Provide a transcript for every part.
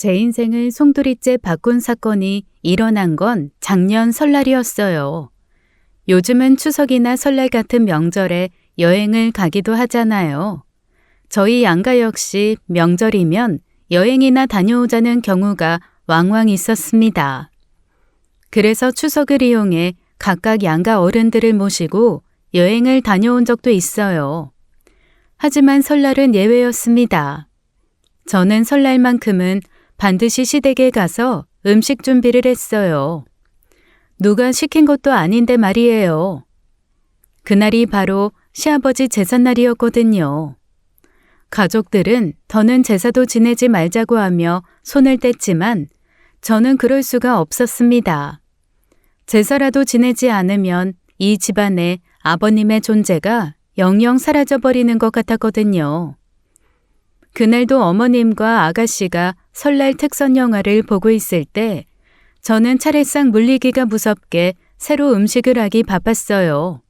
제 인생을 송두리째 바꾼 사건이 일어난 건 작년 설날이었어요. 요즘은 추석이나 설날 같은 명절에 여행을 가기도 하잖아요. 저희 양가 역시 명절이면 여행이나 다녀오자는 경우가 왕왕 있었습니다. 그래서 추석을 이용해 각각 양가 어른들을 모시고 여행을 다녀온 적도 있어요. 하지만 설날은 예외였습니다. 저는 설날만큼은 반드시 시댁에 가서 음식 준비를 했어요. 누가 시킨 것도 아닌데 말이에요. 그날이 바로 시아버지 제삿날이었거든요. 가족들은 더는 제사도 지내지 말자고 하며 손을 뗐지만 저는 그럴 수가 없었습니다. 제사라도 지내지 않으면 이 집안에 아버님의 존재가 영영 사라져버리는 것 같았거든요. 그날도 어머님과 아가씨가 설날 특선 영화를 보고 있을 때 저는 차례상 물리기가 무섭게 새로 음식을 하기 바빴어요.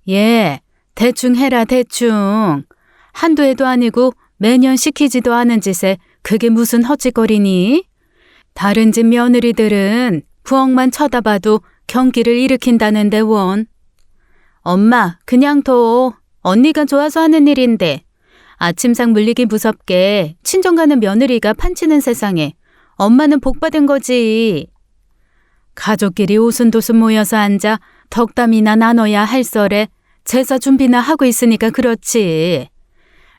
예, 대충 해라 대충. 한두 해도 아니고 매년 시키지도 않은 짓에 그게 무슨 헛짓거리니? 다른 집 며느리들은 부엌만 쳐다봐도 경기를 일으킨다는데 원. 엄마, 그냥 둬. 언니가 좋아서 하는 일인데. 아침상 물리기 무섭게 친정 가는 며느리가 판치는 세상에 엄마는 복 받은 거지. 가족끼리 오순도순 모여서 앉아 덕담이나 나눠야 할 썰에 제사 준비나 하고 있으니까 그렇지.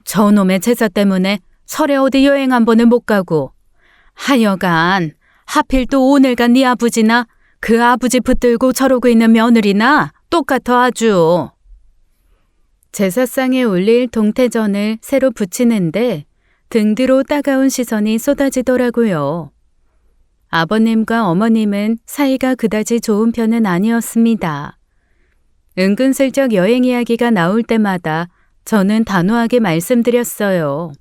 저놈의 제사 때문에 설에 어디 여행 한 번을 못 가고. 하여간 하필 또 오늘 간 네 아버지나 그 아버지 붙들고 저러고 있는 며느리나 똑같아 아주. 제사상에 올릴 동태전을 새로 부치는데 등 뒤로 따가운 시선이 쏟아지더라고요. 아버님과 어머님은 사이가 그다지 좋은 편은 아니었습니다. 은근슬쩍 여행 이야기가 나올 때마다 저는 단호하게 말씀드렸어요.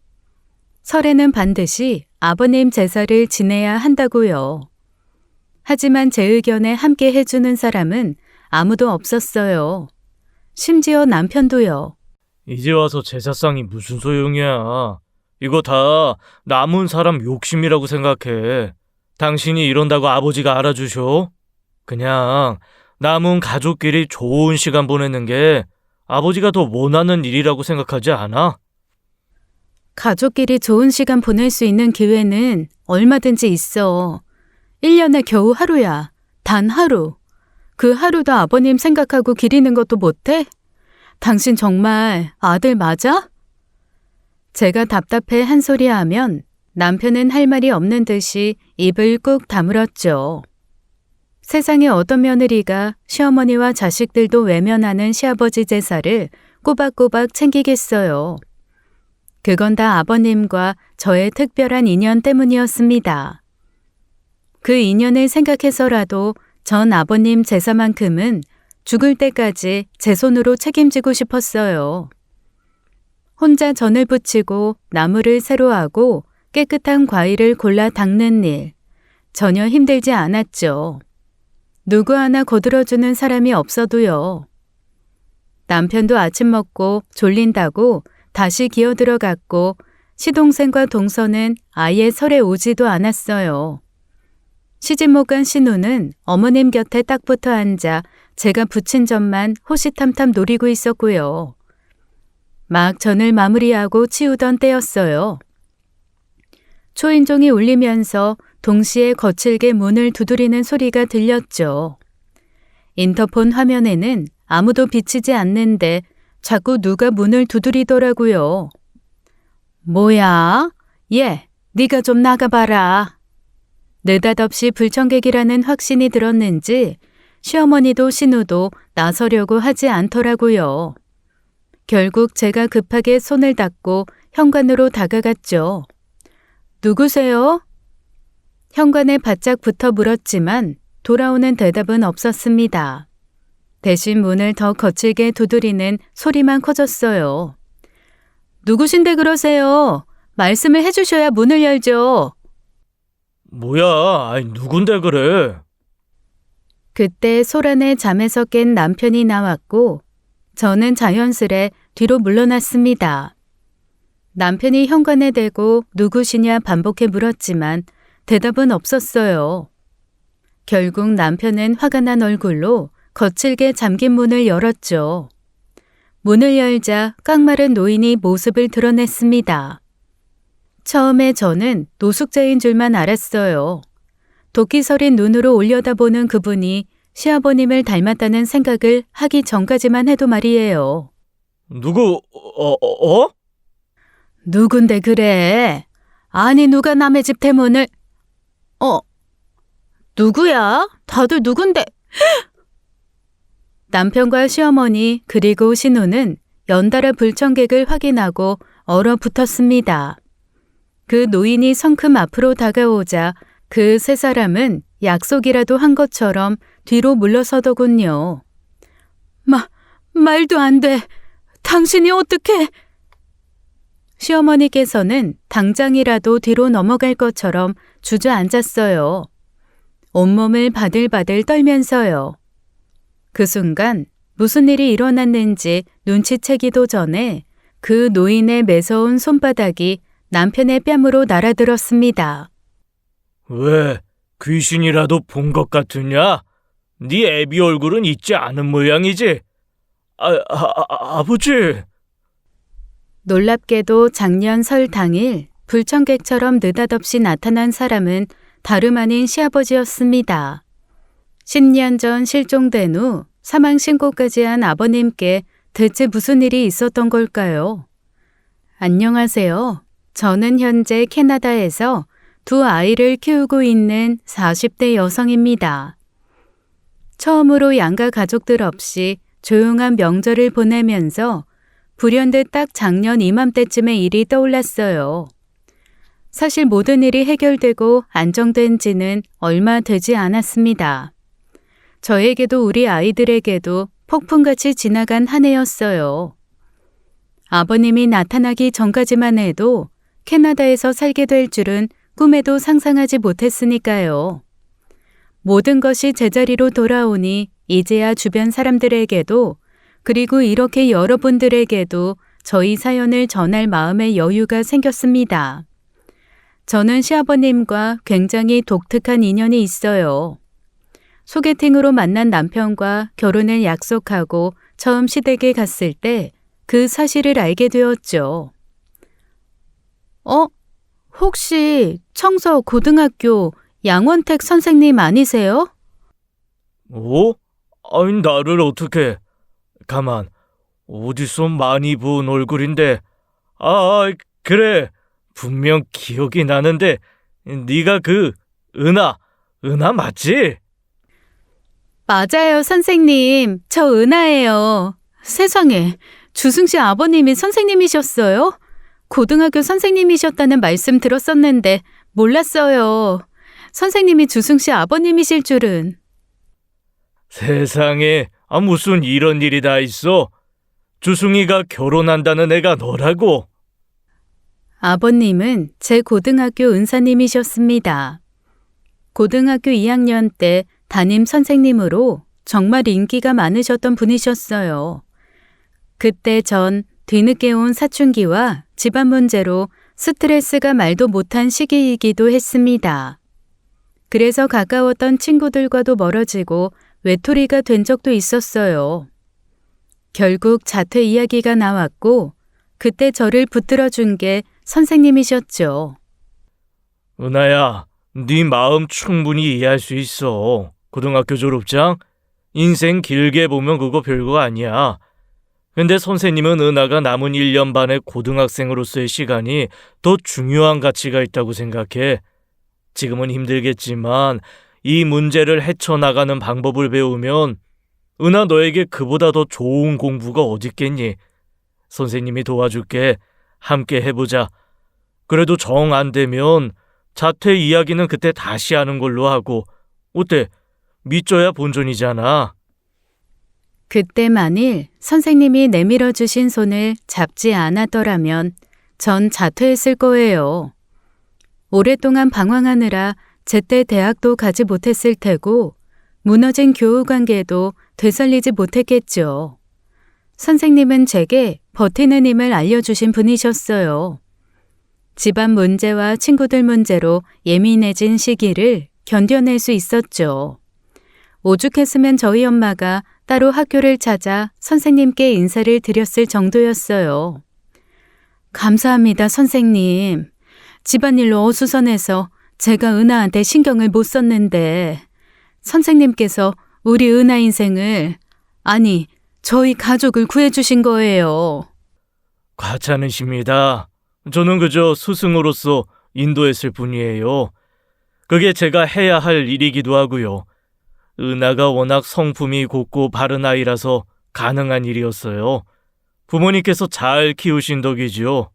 설에는 반드시 아버님 제사를 지내야 한다고요. 하지만 제 의견에 함께 해주는 사람은 아무도 없었어요. 심지어 남편도요. 이제 와서 제사상이 무슨 소용이야. 이거 다 남은 사람 욕심이라고 생각해. 당신이 이런다고 아버지가 알아주셔? 그냥 남은 가족끼리 좋은 시간 보내는 게 아버지가 더 원하는 일이라고 생각하지 않아? 가족끼리 좋은 시간 보낼 수 있는 기회는 얼마든지 있어. 1년에 겨우 하루야. 단 하루. 그 하루도 아버님 생각하고 기리는 것도 못해? 당신 정말 아들 맞아? 제가 답답해 한 소리 하면 남편은 할 말이 없는 듯이 입을 꾹 다물었죠. 세상에 어떤 며느리가 시어머니와 자식들도 외면하는 시아버지 제사를 꼬박꼬박 챙기겠어요. 그건 다 아버님과 저의 특별한 인연 때문이었습니다. 그 인연을 생각해서라도 전 아버님 제사만큼은 죽을 때까지 제 손으로 책임지고 싶었어요. 혼자 전을 부치고 나물을 새로 하고 깨끗한 과일을 골라 닦는 일, 전혀 힘들지 않았죠. 누구 하나 거들어주는 사람이 없어도요. 남편도 아침 먹고 졸린다고 다시 기어 들어갔고 시동생과 동서는 아예 설에 오지도 않았어요. 시집 못 간 신우는 어머님 곁에 딱 붙어 앉아 제가 부친 점만 호시탐탐 노리고 있었고요. 막 전을 마무리하고 치우던 때였어요. 초인종이 울리면서 동시에 거칠게 문을 두드리는 소리가 들렸죠. 인터폰 화면에는 아무도 비치지 않는데 자꾸 누가 문을 두드리더라고요. 뭐야? 얘, 네가 좀 나가봐라. 느닷없이 불청객이라는 확신이 들었는지 시어머니도 신우도 나서려고 하지 않더라고요. 결국 제가 급하게 손을 닦고 현관으로 다가갔죠. 누구세요? 현관에 바짝 붙어 물었지만 돌아오는 대답은 없었습니다. 대신 문을 더 거칠게 두드리는 소리만 커졌어요. 누구신데 그러세요? 말씀을 해주셔야 문을 열죠. 뭐야, 아이 누군데 그래? 그때 소란에 잠에서 깬 남편이 나왔고 저는 자연스레 뒤로 물러났습니다. 남편이 현관에 대고 누구시냐 반복해 물었지만 대답은 없었어요. 결국 남편은 화가 난 얼굴로 거칠게 잠긴 문을 열었죠. 문을 열자 깡마른 노인이 모습을 드러냈습니다. 처음에 저는 노숙자인 줄만 알았어요. 도끼 서린 눈으로 올려다보는 그분이 시아버님을 닮았다는 생각을 하기 전까지만 해도 말이에요. 누구, 어? 누군데 그래? 아니 누가 남의 집 대문을... 누구야? 다들 누군데? 남편과 시어머니 그리고 신우는 연달아 불청객을 확인하고 얼어붙었습니다. 그 노인이 성큼 앞으로 다가오자 그 세 사람은 약속이라도 한 것처럼 뒤로 물러서더군요. 말도 안 돼. 당신이 어떻게... 시어머니께서는 당장이라도 뒤로 넘어갈 것처럼 주저앉았어요. 온몸을 바들바들 떨면서요. 그 순간 무슨 일이 일어났는지 눈치채기도 전에 그 노인의 매서운 손바닥이 남편의 뺨으로 날아들었습니다. 왜, 귀신이라도 본 것 같으냐? 네 애비 얼굴은 잊지 않은 모양이지? 아버지! 놀랍게도 작년 설 당일 불청객처럼 느닷없이 나타난 사람은 다름 아닌 시아버지였습니다. 10년 전 실종된 후 사망 신고까지 한 아버님께 대체 무슨 일이 있었던 걸까요? 안녕하세요. 저는 현재 캐나다에서 두 아이를 키우고 있는 40대 여성입니다. 처음으로 양가 가족들 없이 조용한 명절을 보내면서 불현듯 딱 작년 이맘때쯤의 일이 떠올랐어요. 사실 모든 일이 해결되고 안정된 지는 얼마 되지 않았습니다. 저에게도 우리 아이들에게도 폭풍같이 지나간 한 해였어요. 아버님이 나타나기 전까지만 해도 캐나다에서 살게 될 줄은 꿈에도 상상하지 못했으니까요. 모든 것이 제자리로 돌아오니 이제야 주변 사람들에게도 그리고 이렇게 여러분들에게도 저희 사연을 전할 마음의 여유가 생겼습니다. 저는 시아버님과 굉장히 독특한 인연이 있어요. 소개팅으로 만난 남편과 결혼을 약속하고 처음 시댁에 갔을 때 그 사실을 알게 되었죠. 혹시 청서 고등학교 양원택 선생님 아니세요? 아니, 나를 어떻게... 가만, 어디서 많이 본 얼굴인데... 그래, 분명 기억이 나는데 네가 그 은하 맞지? 맞아요, 선생님. 저 은하예요. 세상에, 주승 씨 아버님이 선생님이셨어요? 고등학교 선생님이셨다는 말씀 들었었는데 몰랐어요. 선생님이 주승 씨 아버님이실 줄은. 세상에, 무슨 이런 일이 다 있어? 주승이가 결혼한다는 애가 너라고? 아버님은 제 고등학교 은사님이셨습니다. 고등학교 2학년 때 담임 선생님으로 정말 인기가 많으셨던 분이셨어요. 그때 전 뒤늦게 온 사춘기와 집안 문제로 스트레스가 말도 못한 시기이기도 했습니다. 그래서 가까웠던 친구들과도 멀어지고 외톨이가 된 적도 있었어요. 결국 자퇴 이야기가 나왔고 그때 저를 붙들어준 게 선생님이셨죠. 은하야, 네 마음 충분히 이해할 수 있어. 고등학교 졸업장? 인생 길게 보면 그거 별거 아니야. 근데 선생님은 은하가 남은 1년 반의 고등학생으로서의 시간이 더 중요한 가치가 있다고 생각해. 지금은 힘들겠지만 이 문제를 헤쳐나가는 방법을 배우면 은하 너에게 그보다 더 좋은 공부가 어딨겠니? 선생님이 도와줄게. 함께 해보자. 그래도 정 안 되면 자퇴 이야기는 그때 다시 하는 걸로 하고. 어때? 믿져야 본전이잖아. 그때 만일 선생님이 내밀어 주신 손을 잡지 않았더라면 전 자퇴했을 거예요. 오랫동안 방황하느라 제때 대학도 가지 못했을 테고 무너진 교우 관계도 되살리지 못했겠죠. 선생님은 제게 버티는 힘을 알려주신 분이셨어요. 집안 문제와 친구들 문제로 예민해진 시기를 견뎌낼 수 있었죠. 오죽했으면 저희 엄마가 따로 학교를 찾아 선생님께 인사를 드렸을 정도였어요. 감사합니다, 선생님. 집안일로 어수선해서 제가 은하한테 신경을 못 썼는데 선생님께서 우리 은하 인생을, 아니, 저희 가족을 구해주신 거예요. 과찬이십니다. 저는 그저 스승으로서 인도했을 뿐이에요. 그게 제가 해야 할 일이기도 하고요. 은하가 워낙 성품이 곱고 바른 아이라서 가능한 일이었어요. 부모님께서 잘 키우신 덕이지요.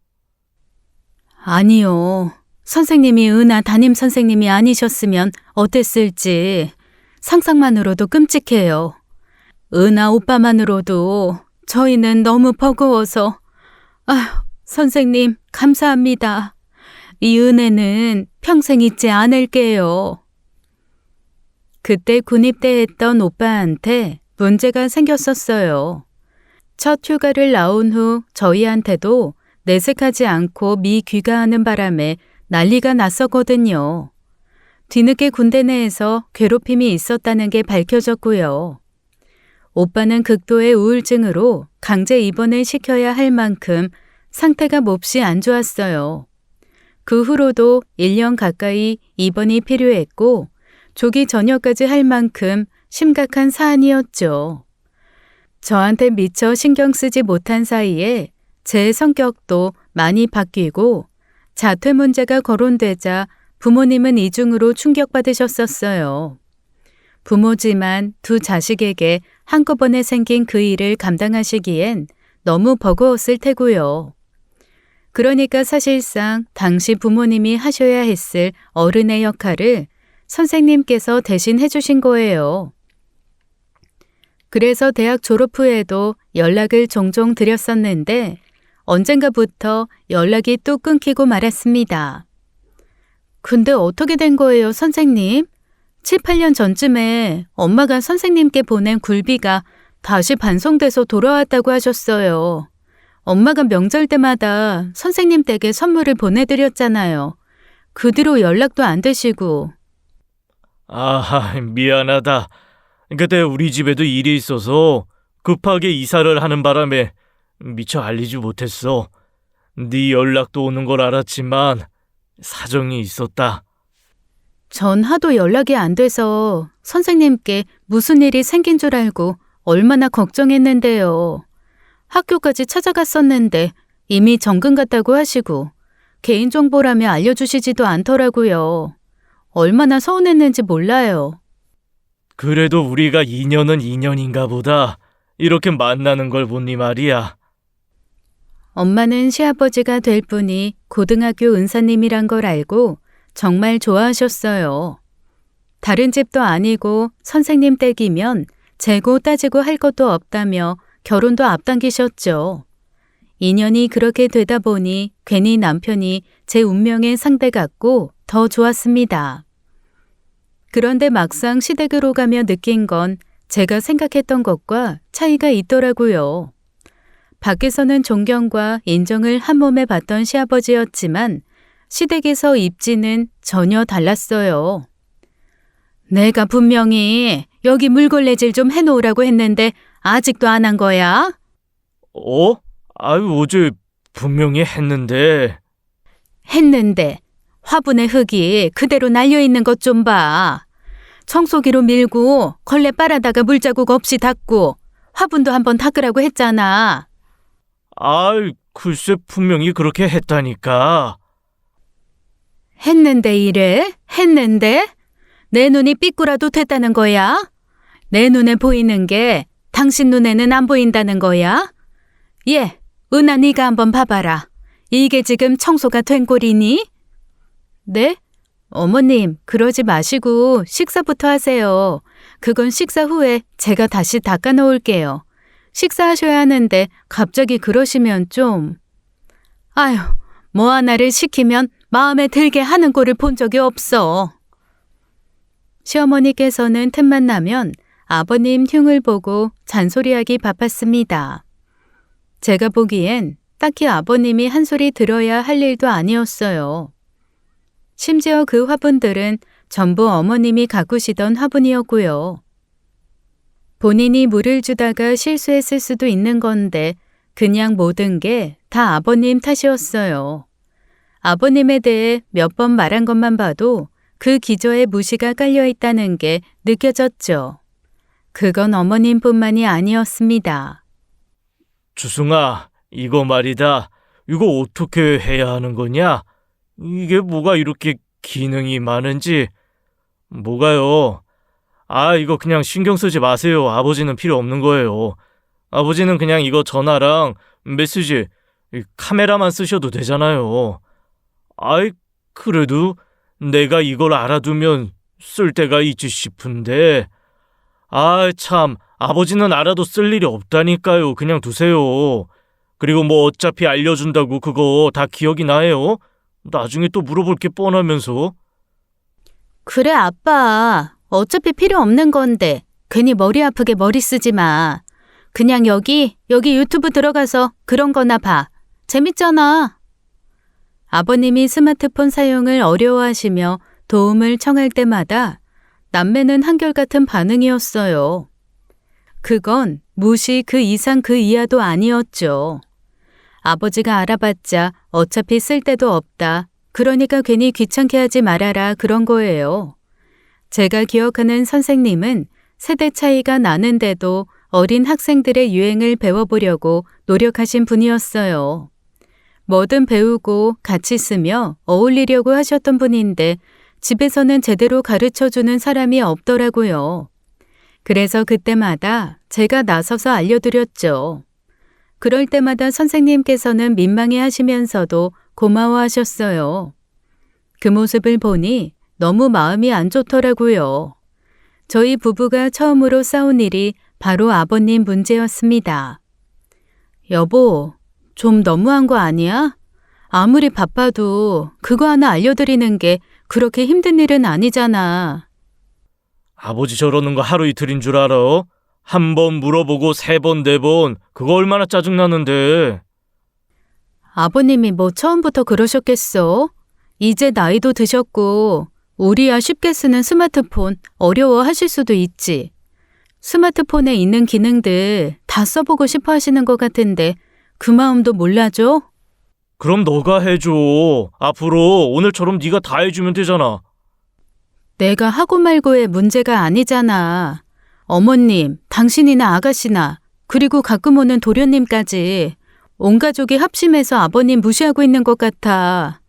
아니요. 선생님이 은하 담임 선생님이 아니셨으면 어땠을지 상상만으로도 끔찍해요. 은하 오빠만으로도 저희는 너무 버거워서, 아휴, 선생님 감사합니다. 이 은혜는 평생 잊지 않을게요. 그때 군입대했던 오빠한테 문제가 생겼었어요. 첫 휴가를 나온 후 저희한테도 내색하지 않고 미귀가하는 바람에 난리가 났었거든요. 뒤늦게 군대 내에서 괴롭힘이 있었다는 게 밝혀졌고요. 오빠는 극도의 우울증으로 강제 입원을 시켜야 할 만큼 상태가 몹시 안 좋았어요. 그 후로도 1년 가까이 입원이 필요했고 조기 전역까지 할 만큼 심각한 사안이었죠. 저한테 미처 신경 쓰지 못한 사이에 제 성격도 많이 바뀌고 자퇴 문제가 거론되자 부모님은 이중으로 충격받으셨었어요. 부모지만 두 자식에게 한꺼번에 생긴 그 일을 감당하시기엔 너무 버거웠을 테고요. 그러니까 사실상 당시 부모님이 하셔야 했을 어른의 역할을 선생님께서 대신 해주신 거예요. 그래서 대학 졸업 후에도 연락을 종종 드렸었는데 언젠가부터 연락이 또 끊기고 말았습니다. 근데 어떻게 된 거예요, 선생님? 7, 8년 전쯤에 엄마가 선생님께 보낸 굴비가 다시 반송돼서 돌아왔다고 하셨어요. 엄마가 명절 때마다 선생님 댁에 선물을 보내드렸잖아요. 그 뒤로 연락도 안 되시고. 아, 미안하다. 그때 우리 집에도 일이 있어서 급하게 이사를 하는 바람에 미처 알리지 못했어. 네 연락도 오는 걸 알았지만 사정이 있었다. 전 하도 연락이 안 돼서 선생님께 무슨 일이 생긴 줄 알고 얼마나 걱정했는데요. 학교까지 찾아갔었는데 이미 정근 갔다고 하시고 개인정보라며 알려주시지도 않더라고요. 얼마나 서운했는지 몰라요. 그래도 우리가 인연은 인연인가 보다. 이렇게 만나는 걸 보니 말이야. 엄마는 시아버지가 될 분이 고등학교 은사님이란 걸 알고 정말 좋아하셨어요. 다른 집도 아니고 선생님 댁이면 재고 따지고 할 것도 없다며 결혼도 앞당기셨죠. 인연이 그렇게 되다 보니 괜히 남편이 제 운명의 상대 같고 더 좋았습니다. 그런데 막상 시댁으로 가며 느낀 건 제가 생각했던 것과 차이가 있더라고요. 밖에서는 존경과 인정을 한 몸에 받던 시아버지였지만 시댁에서 입지는 전혀 달랐어요. 내가 분명히 여기 물걸레질 좀 해놓으라고 했는데 아직도 안 한 거야? 어? 아유, 어제 분명히 했는데. 했는데 화분에 흙이 그대로 날려있는 것 좀 봐. 청소기로 밀고 걸레 빨아다가 물자국 없이 닦고 화분도 한번 닦으라고 했잖아. 아이, 글쎄 분명히 그렇게 했다니까. 했는데 이래? 했는데? 내 눈이 삐꾸라도 됐다는 거야? 내 눈에 보이는 게 당신 눈에는 안 보인다는 거야? 예, 은하 네가 한번 봐봐라. 이게 지금 청소가 된 꼴이니? 네? 어머님, 그러지 마시고 식사부터 하세요. 그건 식사 후에 제가 다시 닦아 놓을게요. 식사하셔야 하는데 갑자기 그러시면 좀... 아휴, 뭐 하나를 시키면 마음에 들게 하는 꼴을 본 적이 없어. 시어머니께서는 틈만 나면 아버님 흉을 보고 잔소리하기 바빴습니다. 제가 보기엔 딱히 아버님이 한 소리 들어야 할 일도 아니었어요. 심지어 그 화분들은 전부 어머님이 가꾸시던 화분이었고요. 본인이 물을 주다가 실수했을 수도 있는 건데 그냥 모든 게 다 아버님 탓이었어요. 아버님에 대해 몇 번 말한 것만 봐도 그 기저에 무시가 깔려 있다는 게 느껴졌죠. 그건 어머님뿐만이 아니었습니다. 주승아, 이거 말이다. 이거 어떻게 해야 하는 거냐? 이게 뭐가 이렇게 기능이 많은지. 뭐가요? 이거 그냥 신경 쓰지 마세요. 아버지는 필요 없는 거예요. 아버지는 그냥 이거 전화랑 메시지, 이 카메라만 쓰셔도 되잖아요. 그래도 내가 이걸 알아두면 쓸 데가 있지 싶은데. 참, 아버지는 알아도 쓸 일이 없다니까요. 그냥 두세요. 그리고 뭐 어차피 알려준다고 그거 다 기억이 나요? 나중에 또 물어볼 게 뻔하면서. 그래, 아빠. 어차피 필요 없는 건데 괜히 머리 아프게 머리 쓰지 마. 그냥 여기 유튜브 들어가서 그런 거나 봐. 재밌잖아. 아버님이 스마트폰 사용을 어려워하시며 도움을 청할 때마다 남매는 한결같은 반응이었어요. 그건 무시 그 이상 그 이하도 아니었죠. 아버지가 알아봤자 어차피 쓸 데도 없다. 그러니까 괜히 귀찮게 하지 말아라 그런 거예요. 제가 기억하는 선생님은 세대 차이가 나는데도 어린 학생들의 유행을 배워보려고 노력하신 분이었어요. 뭐든 배우고 같이 쓰며 어울리려고 하셨던 분인데 집에서는 제대로 가르쳐주는 사람이 없더라고요. 그래서 그때마다 제가 나서서 알려드렸죠. 그럴 때마다 선생님께서는 민망해 하시면서도 고마워하셨어요. 그 모습을 보니 너무 마음이 안 좋더라고요. 저희 부부가 처음으로 싸운 일이 바로 아버님 문제였습니다. 여보, 좀 너무한 거 아니야? 아무리 바빠도 그거 하나 알려드리는 게 그렇게 힘든 일은 아니잖아. 아버지 저러는 거 하루 이틀인 줄 알아? 한 번 물어보고 3번, 4번. 그거 얼마나 짜증나는데. 아버님이 뭐 처음부터 그러셨겠어? 이제 나이도 드셨고 우리야 쉽게 쓰는 스마트폰 어려워하실 수도 있지. 스마트폰에 있는 기능들 다 써보고 싶어 하시는 것 같은데 그 마음도 몰라줘? 그럼 너가 해줘. 앞으로 오늘처럼 네가 다 해주면 되잖아. 내가 하고 말고의 문제가 아니잖아. 어머님, 당신이나 아가씨나 그리고 가끔 오는 도련님까지 온 가족이 합심해서 아버님 무시하고 있는 것 같아.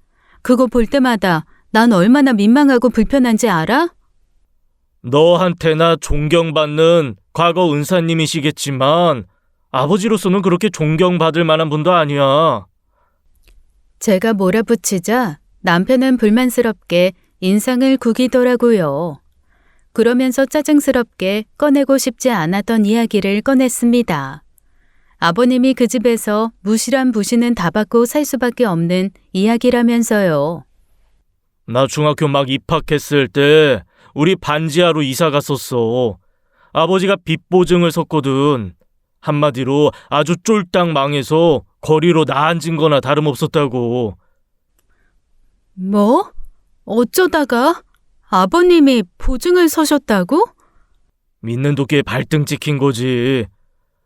그거 볼 때마다 난 얼마나 민망하고 불편한지 알아? 너한테나 존경받는 과거 은사님이시겠지만 아버지로서는 그렇게 존경받을 만한 분도 아니야. 제가 몰아붙이자 남편은 불만스럽게 인상을 구기더라고요. 그러면서 짜증스럽게 꺼내고 싶지 않았던 이야기를 꺼냈습니다. 아버님이 그 집에서 무시란 부시는 다 받고 살 수밖에 없는 이야기라면서요. 나 중학교 막 입학했을 때 우리 반지하로 이사 갔었어. 아버지가 빚보증을 섰거든. 한마디로 아주 쫄딱 망해서 거리로 나앉은 거나 다름없었다고. 뭐? 어쩌다가? 아버님이 보증을 서셨다고? 믿는 도끼에 발등 찍힌 거지.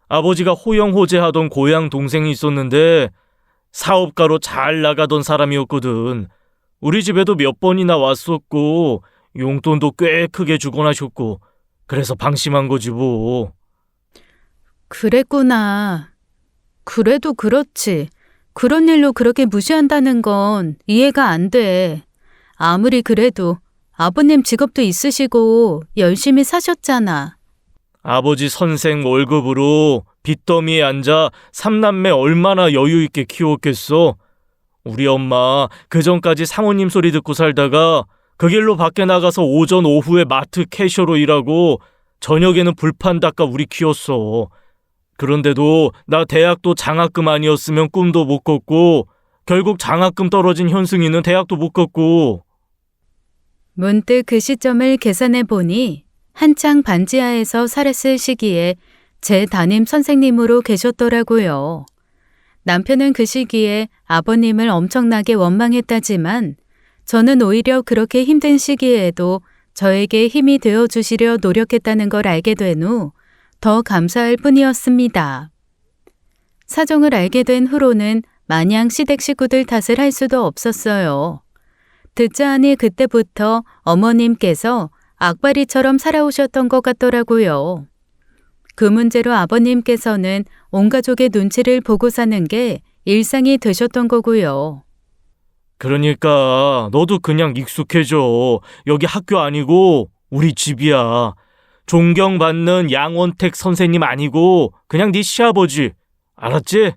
아버지가 호영호재하던 고향 동생이 있었는데 사업가로 잘 나가던 사람이었거든. 우리 집에도 몇 번이나 왔었고 용돈도 꽤 크게 주곤 하셨고 그래서 방심한 거지 뭐. 그랬구나. 그래도 그렇지. 그런 일로 그렇게 무시한다는 건 이해가 안 돼. 아무리 그래도 아버님 직업도 있으시고 열심히 사셨잖아. 아버지 선생 월급으로 빚더미에 앉아 3남매 얼마나 여유 있게 키웠겠어. 우리 엄마 그전까지 사모님 소리 듣고 살다가 그 길로 밖에 나가서 오전 오후에 마트 캐셔로 일하고 저녁에는 불판 닦아 우리 키웠어. 그런데도 나 대학도 장학금 아니었으면 꿈도 못 꿨고 결국 장학금 떨어진 현승이는 대학도 못 갔고. 문득 그 시점을 계산해 보니 한창 반지하에서 살았을 시기에 제 담임 선생님으로 계셨더라고요. 남편은 그 시기에 아버님을 엄청나게 원망했다지만 저는 오히려 그렇게 힘든 시기에도 저에게 힘이 되어 주시려 노력했다는 걸 알게 된 후 더 감사할 뿐이었습니다. 사정을 알게 된 후로는 마냥 시댁 식구들 탓을 할 수도 없었어요. 듣자 하니 그때부터 어머님께서 악바리처럼 살아오셨던 것 같더라고요. 그 문제로 아버님께서는 온 가족의 눈치를 보고 사는 게 일상이 되셨던 거고요. 그러니까 너도 그냥 익숙해져. 여기 학교 아니고 우리 집이야. 존경받는 양원택 선생님 아니고 그냥 네 시아버지. 알았지?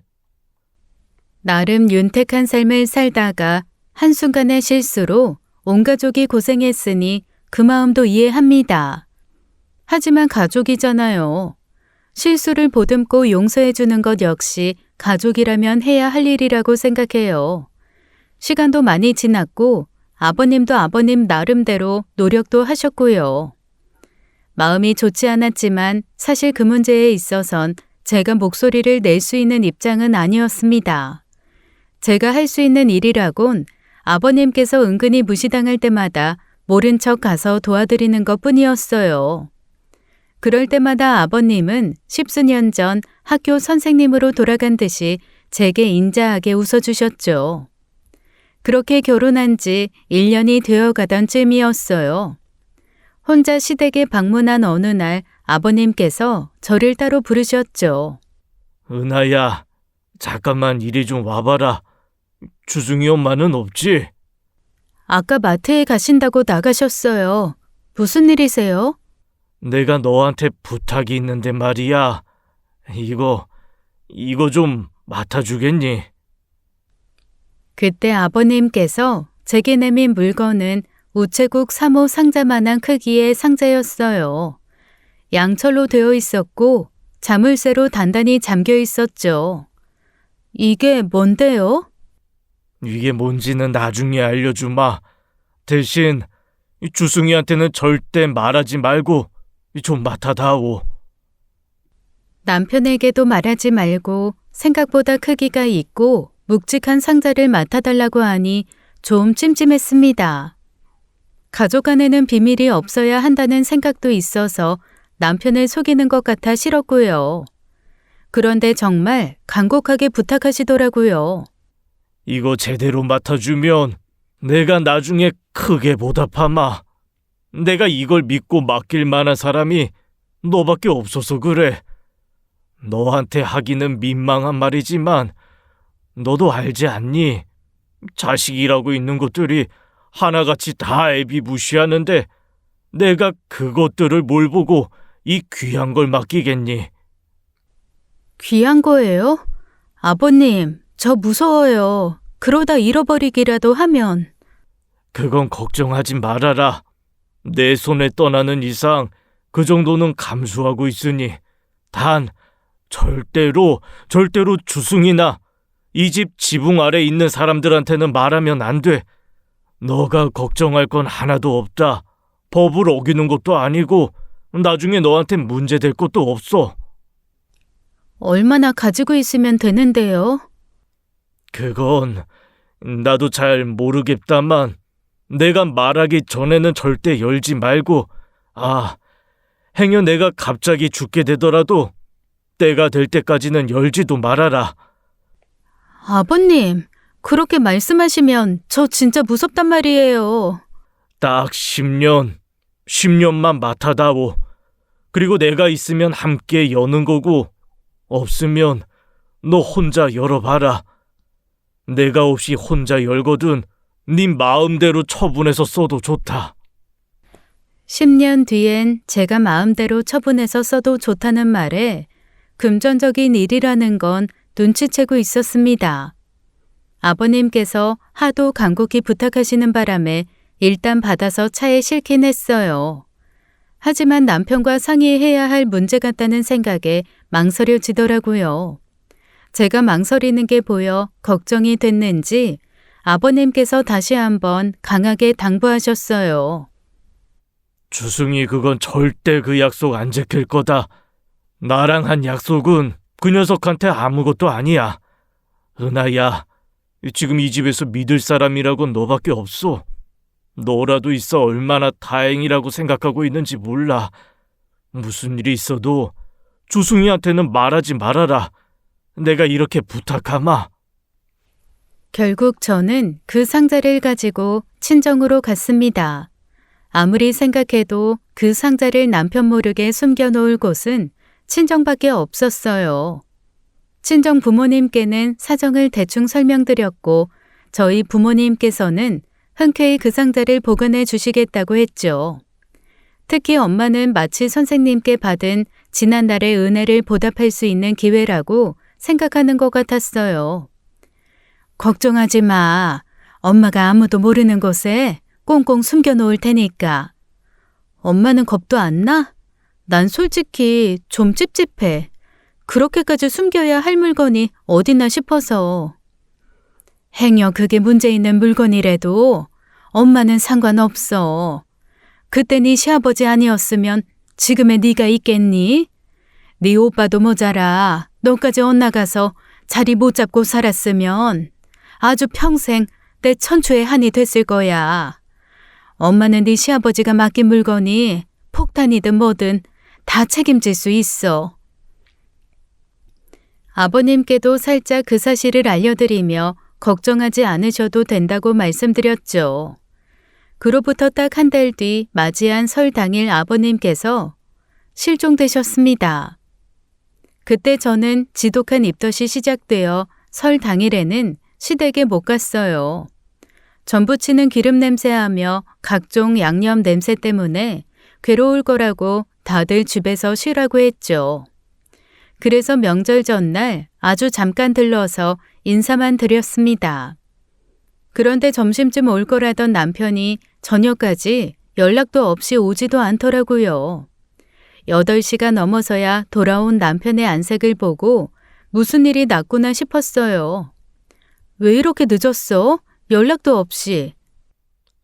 나름 윤택한 삶을 살다가 한순간의 실수로 온 가족이 고생했으니 그 마음도 이해합니다. 하지만 가족이잖아요. 실수를 보듬고 용서해 주는 것 역시 가족이라면 해야 할 일이라고 생각해요. 시간도 많이 지났고 아버님도 아버님 나름대로 노력도 하셨고요. 마음이 좋지 않았지만 사실 그 문제에 있어선 제가 목소리를 낼 수 있는 입장은 아니었습니다. 제가 할 수 있는 일이라곤 아버님께서 은근히 무시당할 때마다 모른 척 가서 도와드리는 것 뿐이었어요. 그럴 때마다 아버님은 십수년 전 학교 선생님으로 돌아간 듯이 제게 인자하게 웃어주셨죠. 그렇게 결혼한 지 1년이 되어가던 쯤이었어요. 혼자 시댁에 방문한 어느 날 아버님께서 저를 따로 부르셨죠. 은하야, 잠깐만 이리 좀 와봐라. 주승이 엄마는 없지? 아까 마트에 가신다고 나가셨어요. 무슨 일이세요? 내가 너한테 부탁이 있는데 말이야. 이거 좀 맡아주겠니? 그때 아버님께서 제게 내민 물건은 우체국 3호 상자만한 크기의 상자였어요. 양철로 되어 있었고 자물쇠로 단단히 잠겨 있었죠. 이게 뭔데요? 이게 뭔지는 나중에 알려주마. 대신 주승이한테는 절대 말하지 말고 좀 맡아다오. 남편에게도 말하지 말고 생각보다 크기가 있고 묵직한 상자를 맡아달라고 하니 좀 찜찜했습니다. 가족 안에는 비밀이 없어야 한다는 생각도 있어서 남편을 속이는 것 같아 싫었고요. 그런데 정말 간곡하게 부탁하시더라고요. 이거 제대로 맡아주면 내가 나중에 크게 보답하마. 내가 이걸 믿고 맡길 만한 사람이 너밖에 없어서 그래. 너한테 하기는 민망한 말이지만 너도 알지 않니? 자식이라고 있는 것들이 하나같이 다 애비 무시하는데 내가 그것들을 뭘 보고 이 귀한 걸 맡기겠니? 귀한 거예요? 아버님, 저 무서워요. 그러다 잃어버리기라도 하면. 그건 걱정하지 말아라. 내 손에 떠나는 이상 그 정도는 감수하고 있으니 단 절대로 주승이나 이 집 지붕 아래 있는 사람들한테는 말하면 안 돼. 너가 걱정할 건 하나도 없다. 법을 어기는 것도 아니고 나중에 너한테 문제될 것도 없어. 얼마나 가지고 있으면 되는데요? 그건 나도 잘 모르겠다만 내가 말하기 전에는 절대 열지 말고 행여 내가 갑자기 죽게 되더라도 때가 될 때까지는 열지도 말아라. 아버님, 그렇게 말씀하시면 저 진짜 무섭단 말이에요. 딱 10년만 맡아다오. 그리고 내가 있으면 함께 여는 거고 없으면 너 혼자 열어봐라. 내가 없이 혼자 열거든 네 마음대로 처분해서 써도 좋다. 10년 뒤엔 제가 마음대로 처분해서 써도 좋다는 말에 금전적인 일이라는 건 눈치채고 있었습니다. 아버님께서 하도 간곡히 부탁하시는 바람에 일단 받아서 차에 싣긴 했어요. 하지만 남편과 상의해야 할 문제 같다는 생각에 망설여지더라고요. 제가 망설이는 게 보여 걱정이 됐는지 아버님께서 다시 한번 강하게 당부하셨어요. 주승이 그건 절대 그 약속 안 지킬 거다. 나랑 한 약속은 그 녀석한테 아무것도 아니야. 은하야, 지금 이 집에서 믿을 사람이라고 너밖에 없어. 너라도 있어 얼마나 다행이라고 생각하고 있는지 몰라. 무슨 일이 있어도 주승이한테는 말하지 말아라. 내가 이렇게 부탁하마. 결국 저는 그 상자를 가지고 친정으로 갔습니다. 아무리 생각해도 그 상자를 남편 모르게 숨겨놓을 곳은 친정밖에 없었어요. 친정 부모님께는 사정을 대충 설명드렸고 저희 부모님께서는 흔쾌히 그 상자를 보관해 주시겠다고 했죠. 특히 엄마는 마치 선생님께 받은 지난날의 은혜를 보답할 수 있는 기회라고 생각하는 것 같았어요. 걱정하지 마. 엄마가 아무도 모르는 곳에 꽁꽁 숨겨놓을 테니까. 엄마는 겁도 안 나? 난 솔직히 좀 찝찝해. 그렇게까지 숨겨야 할 물건이 어딨나 싶어서. 행여 그게 문제 있는 물건이라도 엄마는 상관없어. 그때 네 시아버지 아니었으면 지금의 네가 있겠니? 네 오빠도 모자라 너까지 엇나가서 자리 못 잡고 살았으면 아주 평생 내 천추의 한이 됐을 거야. 엄마는 네 시아버지가 맡긴 물건이 폭탄이든 뭐든 다 책임질 수 있어. 아버님께도 살짝 그 사실을 알려드리며 걱정하지 않으셔도 된다고 말씀드렸죠. 그로부터 딱 한 달 뒤 맞이한 설 당일 아버님께서 실종되셨습니다. 그때 저는 지독한 입덧이 시작되어 설 당일에는 시댁에 못 갔어요. 전부치는 기름 냄새하며 각종 양념 냄새 때문에 괴로울 거라고 다들 집에서 쉬라고 했죠. 그래서 명절 전날 아주 잠깐 들러서 인사만 드렸습니다. 그런데 점심쯤 올 거라던 남편이 저녁까지 연락도 없이 오지도 않더라고요. 8시가 넘어서야 돌아온 남편의 안색을 보고 무슨 일이 났구나 싶었어요. 왜 이렇게 늦었어? 연락도 없이.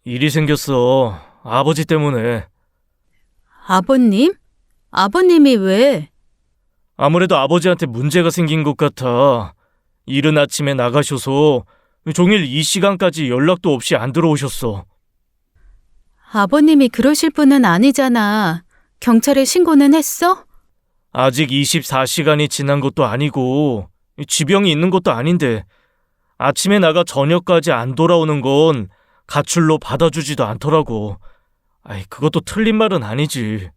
일이 생겼어. 아버지 때문에. 아버님? 아버님이 왜? 아무래도 아버지한테 문제가 생긴 것 같아. 이른 아침에 나가셔서 종일 이 시간까지 연락도 없이 안 들어오셨어. 아버님이 그러실 분은 아니잖아. 경찰에 신고는 했어? 아직 24시간이 지난 것도 아니고 지병이 있는 것도 아닌데 아침에 나가 저녁까지 안 돌아오는 건 가출로 받아주지도 않더라고. 그것도 틀린 말은 아니지.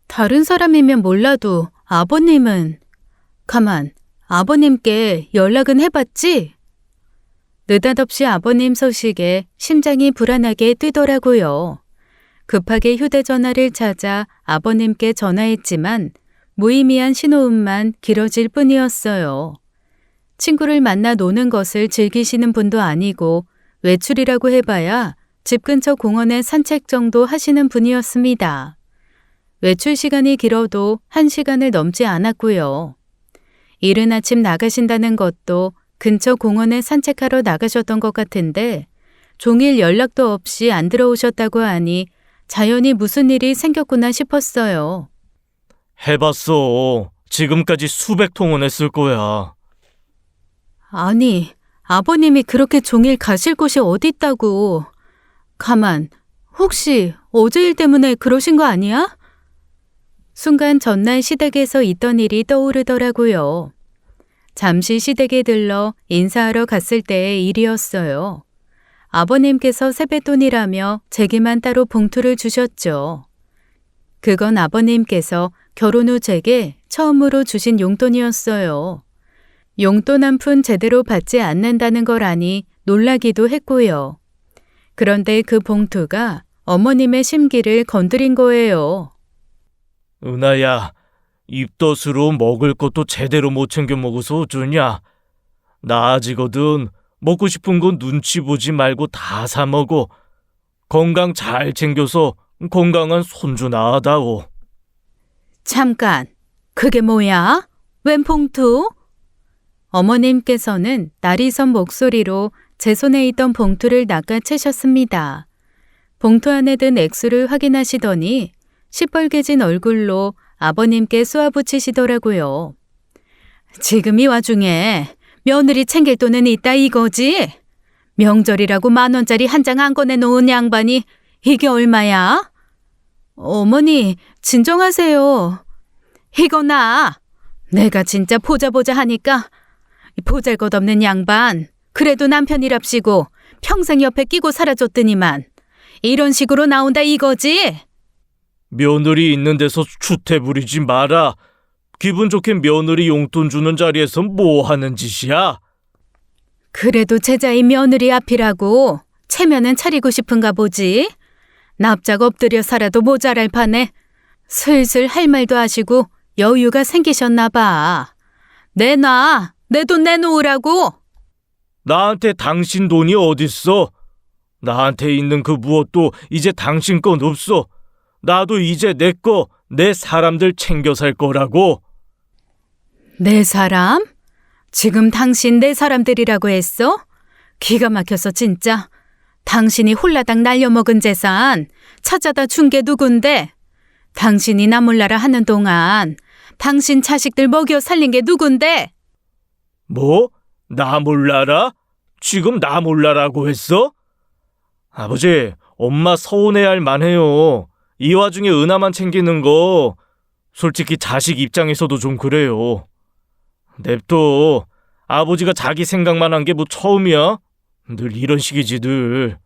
다른 사람이면 몰라도 아버님은... 가만, 아버님께 연락은 해봤지? 느닷없이 아버님 소식에 심장이 불안하게 뛰더라고요. 급하게 휴대전화를 찾아 아버님께 전화했지만 무의미한 신호음만 길어질 뿐이었어요. 친구를 만나 노는 것을 즐기시는 분도 아니고 외출이라고 해봐야 집 근처 공원에 산책 정도 하시는 분이었습니다. 외출 시간이 길어도 1시간을 넘지 않았고요. 이른 아침 나가신다는 것도 근처 공원에 산책하러 나가셨던 것 같은데 종일 연락도 없이 안 들어오셨다고 하니 자연히 무슨 일이 생겼구나 싶었어요. 해봤어. 지금까지 수백 통은 했을 거야. 아니, 아버님이 그렇게 종일 가실 곳이 어디 있다고. 가만, 혹시 어제 일 때문에 그러신 거 아니야? 순간 전날 시댁에서 있던 일이 떠오르더라고요. 잠시 시댁에 들러 인사하러 갔을 때의 일이었어요. 아버님께서 세뱃돈이라며 제게만 따로 봉투를 주셨죠. 그건 아버님께서 결혼 후 제게 처음으로 주신 용돈이었어요. 용돈 한 푼 제대로 받지 않는다는 걸 아니 놀라기도 했고요. 그런데 그 봉투가 어머님의 심기를 건드린 거예요. 은하야, 입덧으로 먹을 것도 제대로 못 챙겨 먹어서 어쩌냐. 나아지거든. 먹고 싶은 건 눈치 보지 말고 다 사 먹어. 건강 잘 챙겨서 건강한 손주 낳아다오. 잠깐, 그게 뭐야? 웬 봉투? 어머님께서는 날이 선 목소리로 제 손에 있던 봉투를 낚아채셨습니다. 봉투 안에 든 액수를 확인하시더니 시뻘개진 얼굴로 아버님께 쏘아붙이시더라고요. 지금 이 와중에 며느리 챙길 돈은 있다 이거지? 명절이라고 10,000원짜리 한 장 안 꺼내놓은 양반이 이게 얼마야? 어머니, 진정하세요. 이거 나. 내가 진짜 보자 하니까 보잘것없는 양반. 그래도 남편이랍시고 평생 옆에 끼고 살아줬더니만 이런 식으로 나온다 이거지? 며느리 있는 데서 추태 부리지 마라. 기분 좋게 며느리 용돈 주는 자리에서 뭐 하는 짓이야? 그래도 제자의 며느리 앞이라고 체면은 차리고 싶은가 보지? 납작 엎드려 살아도 모자랄 판에 슬슬 할 말도 하시고 여유가 생기셨나 봐. 내놔. 내 돈 내놓으라고. 나한테 당신 돈이 어딨어? 나한테 있는 그 무엇도 이제 당신 건 없어. 나도 이제 내 거, 내 사람들 챙겨 살 거라고. 내 사람? 지금 당신 내 사람들이라고 했어? 기가 막혀서 진짜. 당신이 홀라당 날려먹은 재산 찾아다 준 게 누군데? 당신이 나 몰라라 하는 동안 당신 자식들 먹여 살린 게 누군데? 뭐? 나 몰라라? 지금 나 몰라라고 했어? 아버지, 엄마 서운해할 만해요. 이 와중에 은하만 챙기는 거 솔직히 자식 입장에서도 좀 그래요. 냅둬. 아버지가 자기 생각만 한 게 뭐 처음이야? 늘 이런 식이지 늘.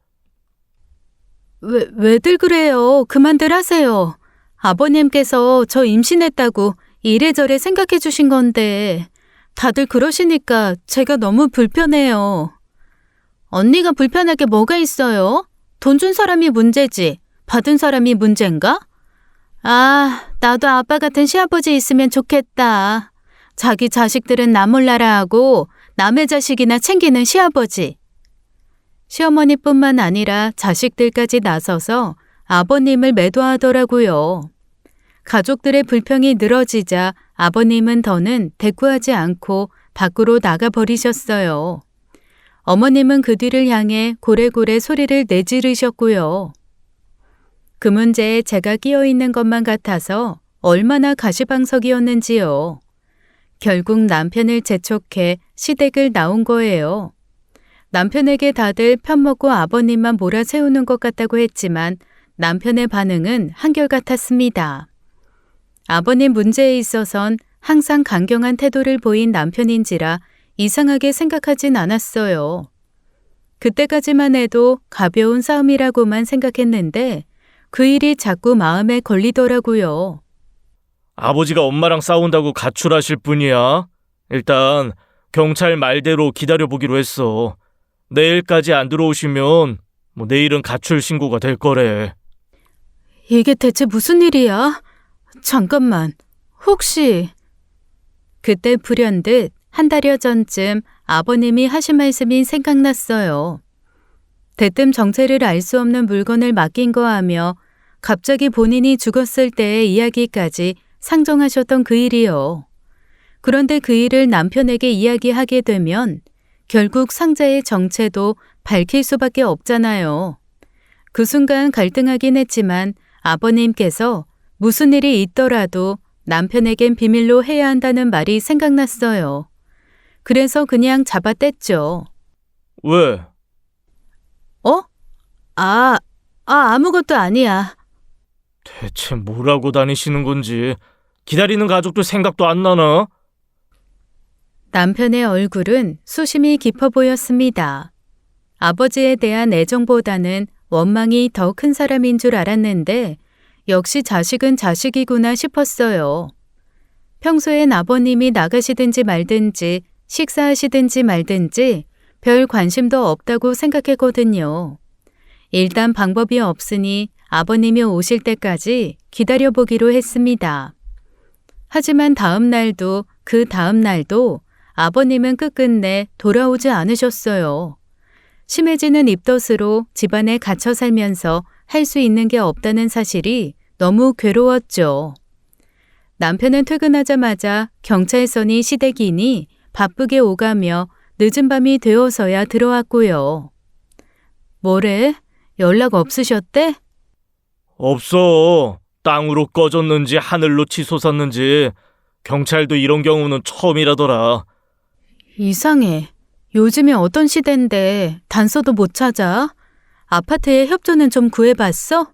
왜들 그래요? 그만들 하세요. 아버님께서 저 임신했다고 이래저래 생각해 주신 건데 다들 그러시니까 제가 너무 불편해요. 언니가 불편할 게 뭐가 있어요? 돈 준 사람이 문제지 받은 사람이 문제인가? 아, 나도 아빠 같은 시아버지 있으면 좋겠다. 자기 자식들은 나 몰라라 하고 남의 자식이나 챙기는 시아버지. 시어머니뿐만 아니라 자식들까지 나서서 아버님을 매도하더라고요. 가족들의 불평이 늘어지자 아버님은 더는 대꾸하지 않고 밖으로 나가버리셨어요. 어머님은 그 뒤를 향해 고래고래 소리를 내지르셨고요. 그 문제에 제가 끼어 있는 것만 같아서 얼마나 가시방석이었는지요. 결국 남편을 재촉해 시댁을 나온 거예요. 남편에게 다들 편먹고 아버님만 몰아세우는 것 같다고 했지만 남편의 반응은 한결같았습니다. 아버님 문제에 있어선 항상 강경한 태도를 보인 남편인지라 이상하게 생각하진 않았어요. 그때까지만 해도 가벼운 싸움이라고만 생각했는데 그 일이 자꾸 마음에 걸리더라고요. 아버지가 엄마랑 싸운다고 가출하실 분이야. 일단 경찰 말대로 기다려보기로 했어. 내일까지 안 들어오시면 내일은 가출 신고가 될 거래. 이게 대체 무슨 일이야? 잠깐만, 혹시... 그때 불현듯 한 달여 전쯤 아버님이 하신 말씀이 생각났어요. 대뜸 정체를 알 수 없는 물건을 맡긴 거 하며 갑자기 본인이 죽었을 때의 이야기까지 상정하셨던 그 일이요. 그런데 그 일을 남편에게 이야기하게 되면 결국 상자의 정체도 밝힐 수밖에 없잖아요. 그 순간 갈등하긴 했지만 아버님께서 무슨 일이 있더라도 남편에겐 비밀로 해야 한다는 말이 생각났어요. 그래서 그냥 잡아뗐죠. 왜? 아무것도 아니야. 대체 뭐라고 다니시는 건지 기다리는 가족들 생각도 안 나나? 남편의 얼굴은 수심이 깊어 보였습니다. 아버지에 대한 애정보다는 원망이 더 큰 사람인 줄 알았는데 역시 자식은 자식이구나 싶었어요. 평소엔 아버님이 나가시든지 말든지 식사하시든지 말든지 별 관심도 없다고 생각했거든요. 일단 방법이 없으니 아버님이 오실 때까지 기다려보기로 했습니다. 하지만 다음 날도 그 다음 날도 아버님은 끝끝내 돌아오지 않으셨어요. 심해지는 입덧으로 집안에 갇혀 살면서 할 수 있는 게 없다는 사실이 너무 괴로웠죠. 남편은 퇴근하자마자 경찰선이 시댁이니 바쁘게 오가며 늦은 밤이 되어서야 들어왔고요. 뭐래? 연락 없으셨대? 없어. 땅으로 꺼졌는지 하늘로 치솟았는지 경찰도 이런 경우는 처음이라더라. 이상해. 요즘에 어떤 시대인데 단서도 못 찾아? 아파트에 협조는 좀 구해봤어?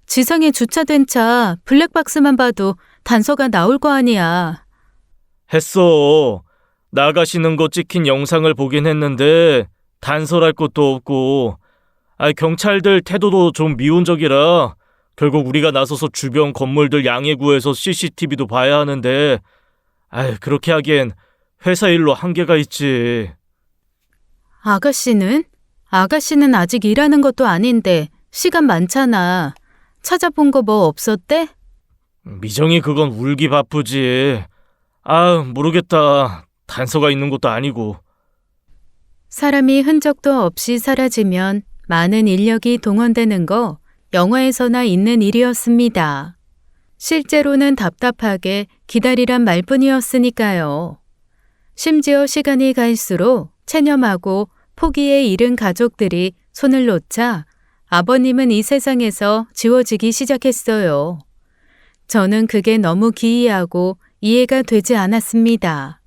지상에 주차된 차 블랙박스만 봐도 단서가 나올 거 아니야. 했어. 나가시는 거 찍힌 영상을 보긴 했는데 단설할 것도 없고, 경찰들 태도도 좀 미온적이라 결국 우리가 나서서 주변 건물들 양해 구해서 CCTV도 봐야 하는데, 그렇게 하기엔 회사 일로 한계가 있지. 아가씨는? 아가씨는 아직 일하는 것도 아닌데 시간 많잖아. 찾아본 거 뭐 없었대? 미정이 그건 울기 바쁘지. 모르겠다. 단서가 있는 것도 아니고. 사람이 흔적도 없이 사라지면 많은 인력이 동원되는 거 영화에서나 있는 일이었습니다. 실제로는 답답하게 기다리란 말뿐이었으니까요. 심지어 시간이 갈수록 체념하고 포기에 이른 가족들이 손을 놓자 아버님은 이 세상에서 지워지기 시작했어요. 저는 그게 너무 기이하고 이해가 되지 않았습니다.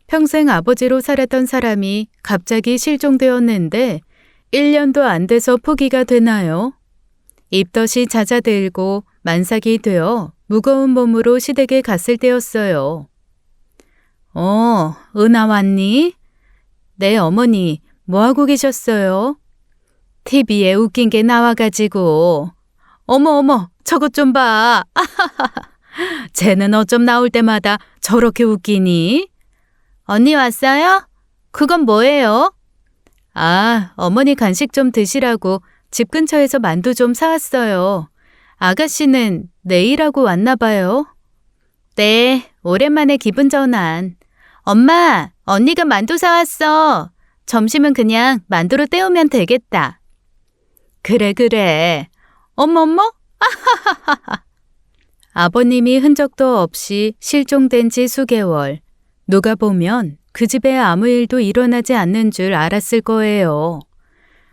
평생 아버지로 살았던 사람이 갑자기 실종되었는데 1년도 안 돼서 포기가 되나요? 입덧이 잦아들고 만삭이 되어 무거운 몸으로 시댁에 갔을 때였어요. 은하 왔니? 네, 어머니, 뭐하고 계셨어요? TV에 웃긴 게 나와가지고. 어머, 저것 좀 봐. 쟤는 어쩜 나올 때마다 저렇게 웃기니? 언니 왔어요? 그건 뭐예요? 어머니 간식 좀 드시라고 집 근처에서 만두 좀 사왔어요. 아가씨는 내일하고 왔나 봐요. 네, 오랜만에 기분 전환. 엄마, 언니가 만두 사왔어. 점심은 그냥 만두로 때우면 되겠다. 그래. 어머. 아버님이 흔적도 없이 실종된 지 수개월. 누가 보면 그 집에 아무 일도 일어나지 않는 줄 알았을 거예요.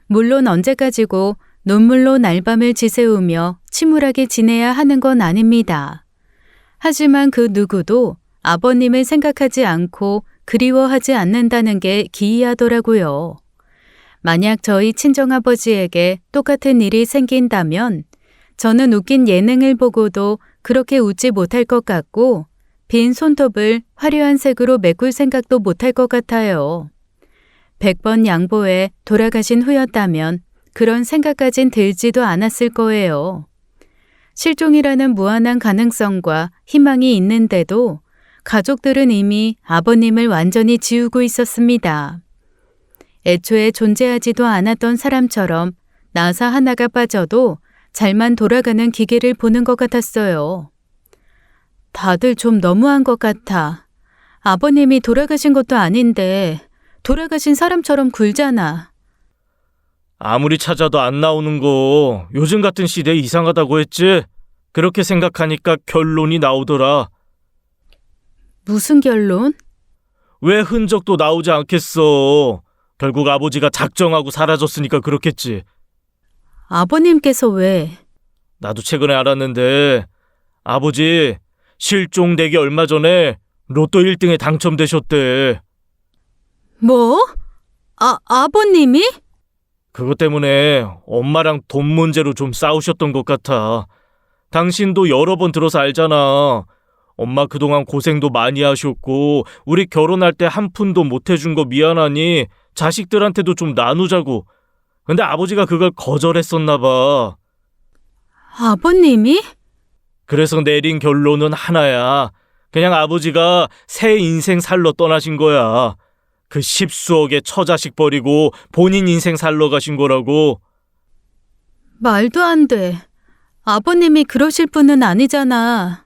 물론 언제까지고 눈물로 날밤을 지새우며 침울하게 지내야 하는 건 아닙니다. 하지만 그 누구도 아버님을 생각하지 않고 그리워하지 않는다는 게 기이하더라고요. 만약 저희 친정아버지에게 똑같은 일이 생긴다면 저는 웃긴 예능을 보고도 그렇게 웃지 못할 것 같고 빈 손톱을 화려한 색으로 메꿀 생각도 못할 것 같아요. 100번 양보해 돌아가신 후였다면 그런 생각까진 들지도 않았을 거예요. 실종이라는 무한한 가능성과 희망이 있는데도 가족들은 이미 아버님을 완전히 지우고 있었습니다. 애초에 존재하지도 않았던 사람처럼 나사 하나가 빠져도 잘만 돌아가는 기계를 보는 것 같았어요. 다들 좀 너무한 것 같아. 아버님이 돌아가신 것도 아닌데 돌아가신 사람처럼 굴잖아. 아무리 찾아도 안 나오는 거 요즘 같은 시대에 이상하다고 했지? 그렇게 생각하니까 결론이 나오더라. 무슨 결론? 왜 흔적도 나오지 않겠어? 결국 아버지가 작정하고 사라졌으니까 그렇겠지. 아버님께서 왜? 나도 최근에 알았는데 아버지 실종되기 얼마 전에 로또 1등에 당첨되셨대. 뭐? 아버님이? 그것 때문에 엄마랑 돈 문제로 좀 싸우셨던 것 같아. 당신도 여러 번 들어서 알잖아. 엄마 그동안 고생도 많이 하셨고 우리 결혼할 때 한 푼도 못 해준 거 미안하니 자식들한테도 좀 나누자고. 근데 아버지가 그걸 거절했었나 봐. 아버님이? 그래서 내린 결론은 하나야. 그냥 아버지가 새 인생 살러 떠나신 거야. 그 10수억의 처자식 버리고 본인 인생 살러 가신 거라고. 말도 안 돼. 아버님이 그러실 분은 아니잖아.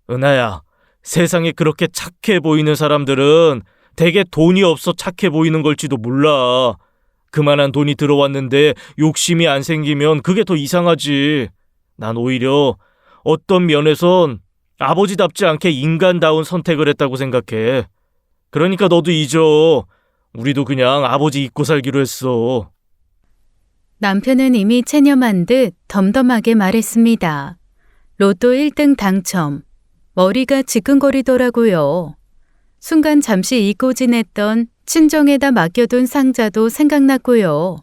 은하야, 세상에 그렇게 착해 보이는 사람들은 되게 돈이 없어 착해 보이는 걸지도 몰라. 그만한 돈이 들어왔는데 욕심이 안 생기면 그게 더 이상하지. 난 오히려 어떤 면에선 아버지답지 않게 인간다운 선택을 했다고 생각해. 그러니까 너도 잊어. 우리도 그냥 아버지 잊고 살기로 했어. 남편은 이미 체념한 듯 덤덤하게 말했습니다. 로또 1등 당첨. 머리가 지끈거리더라고요. 순간 잠시 잊고 지냈던 친정에다 맡겨둔 상자도 생각났고요.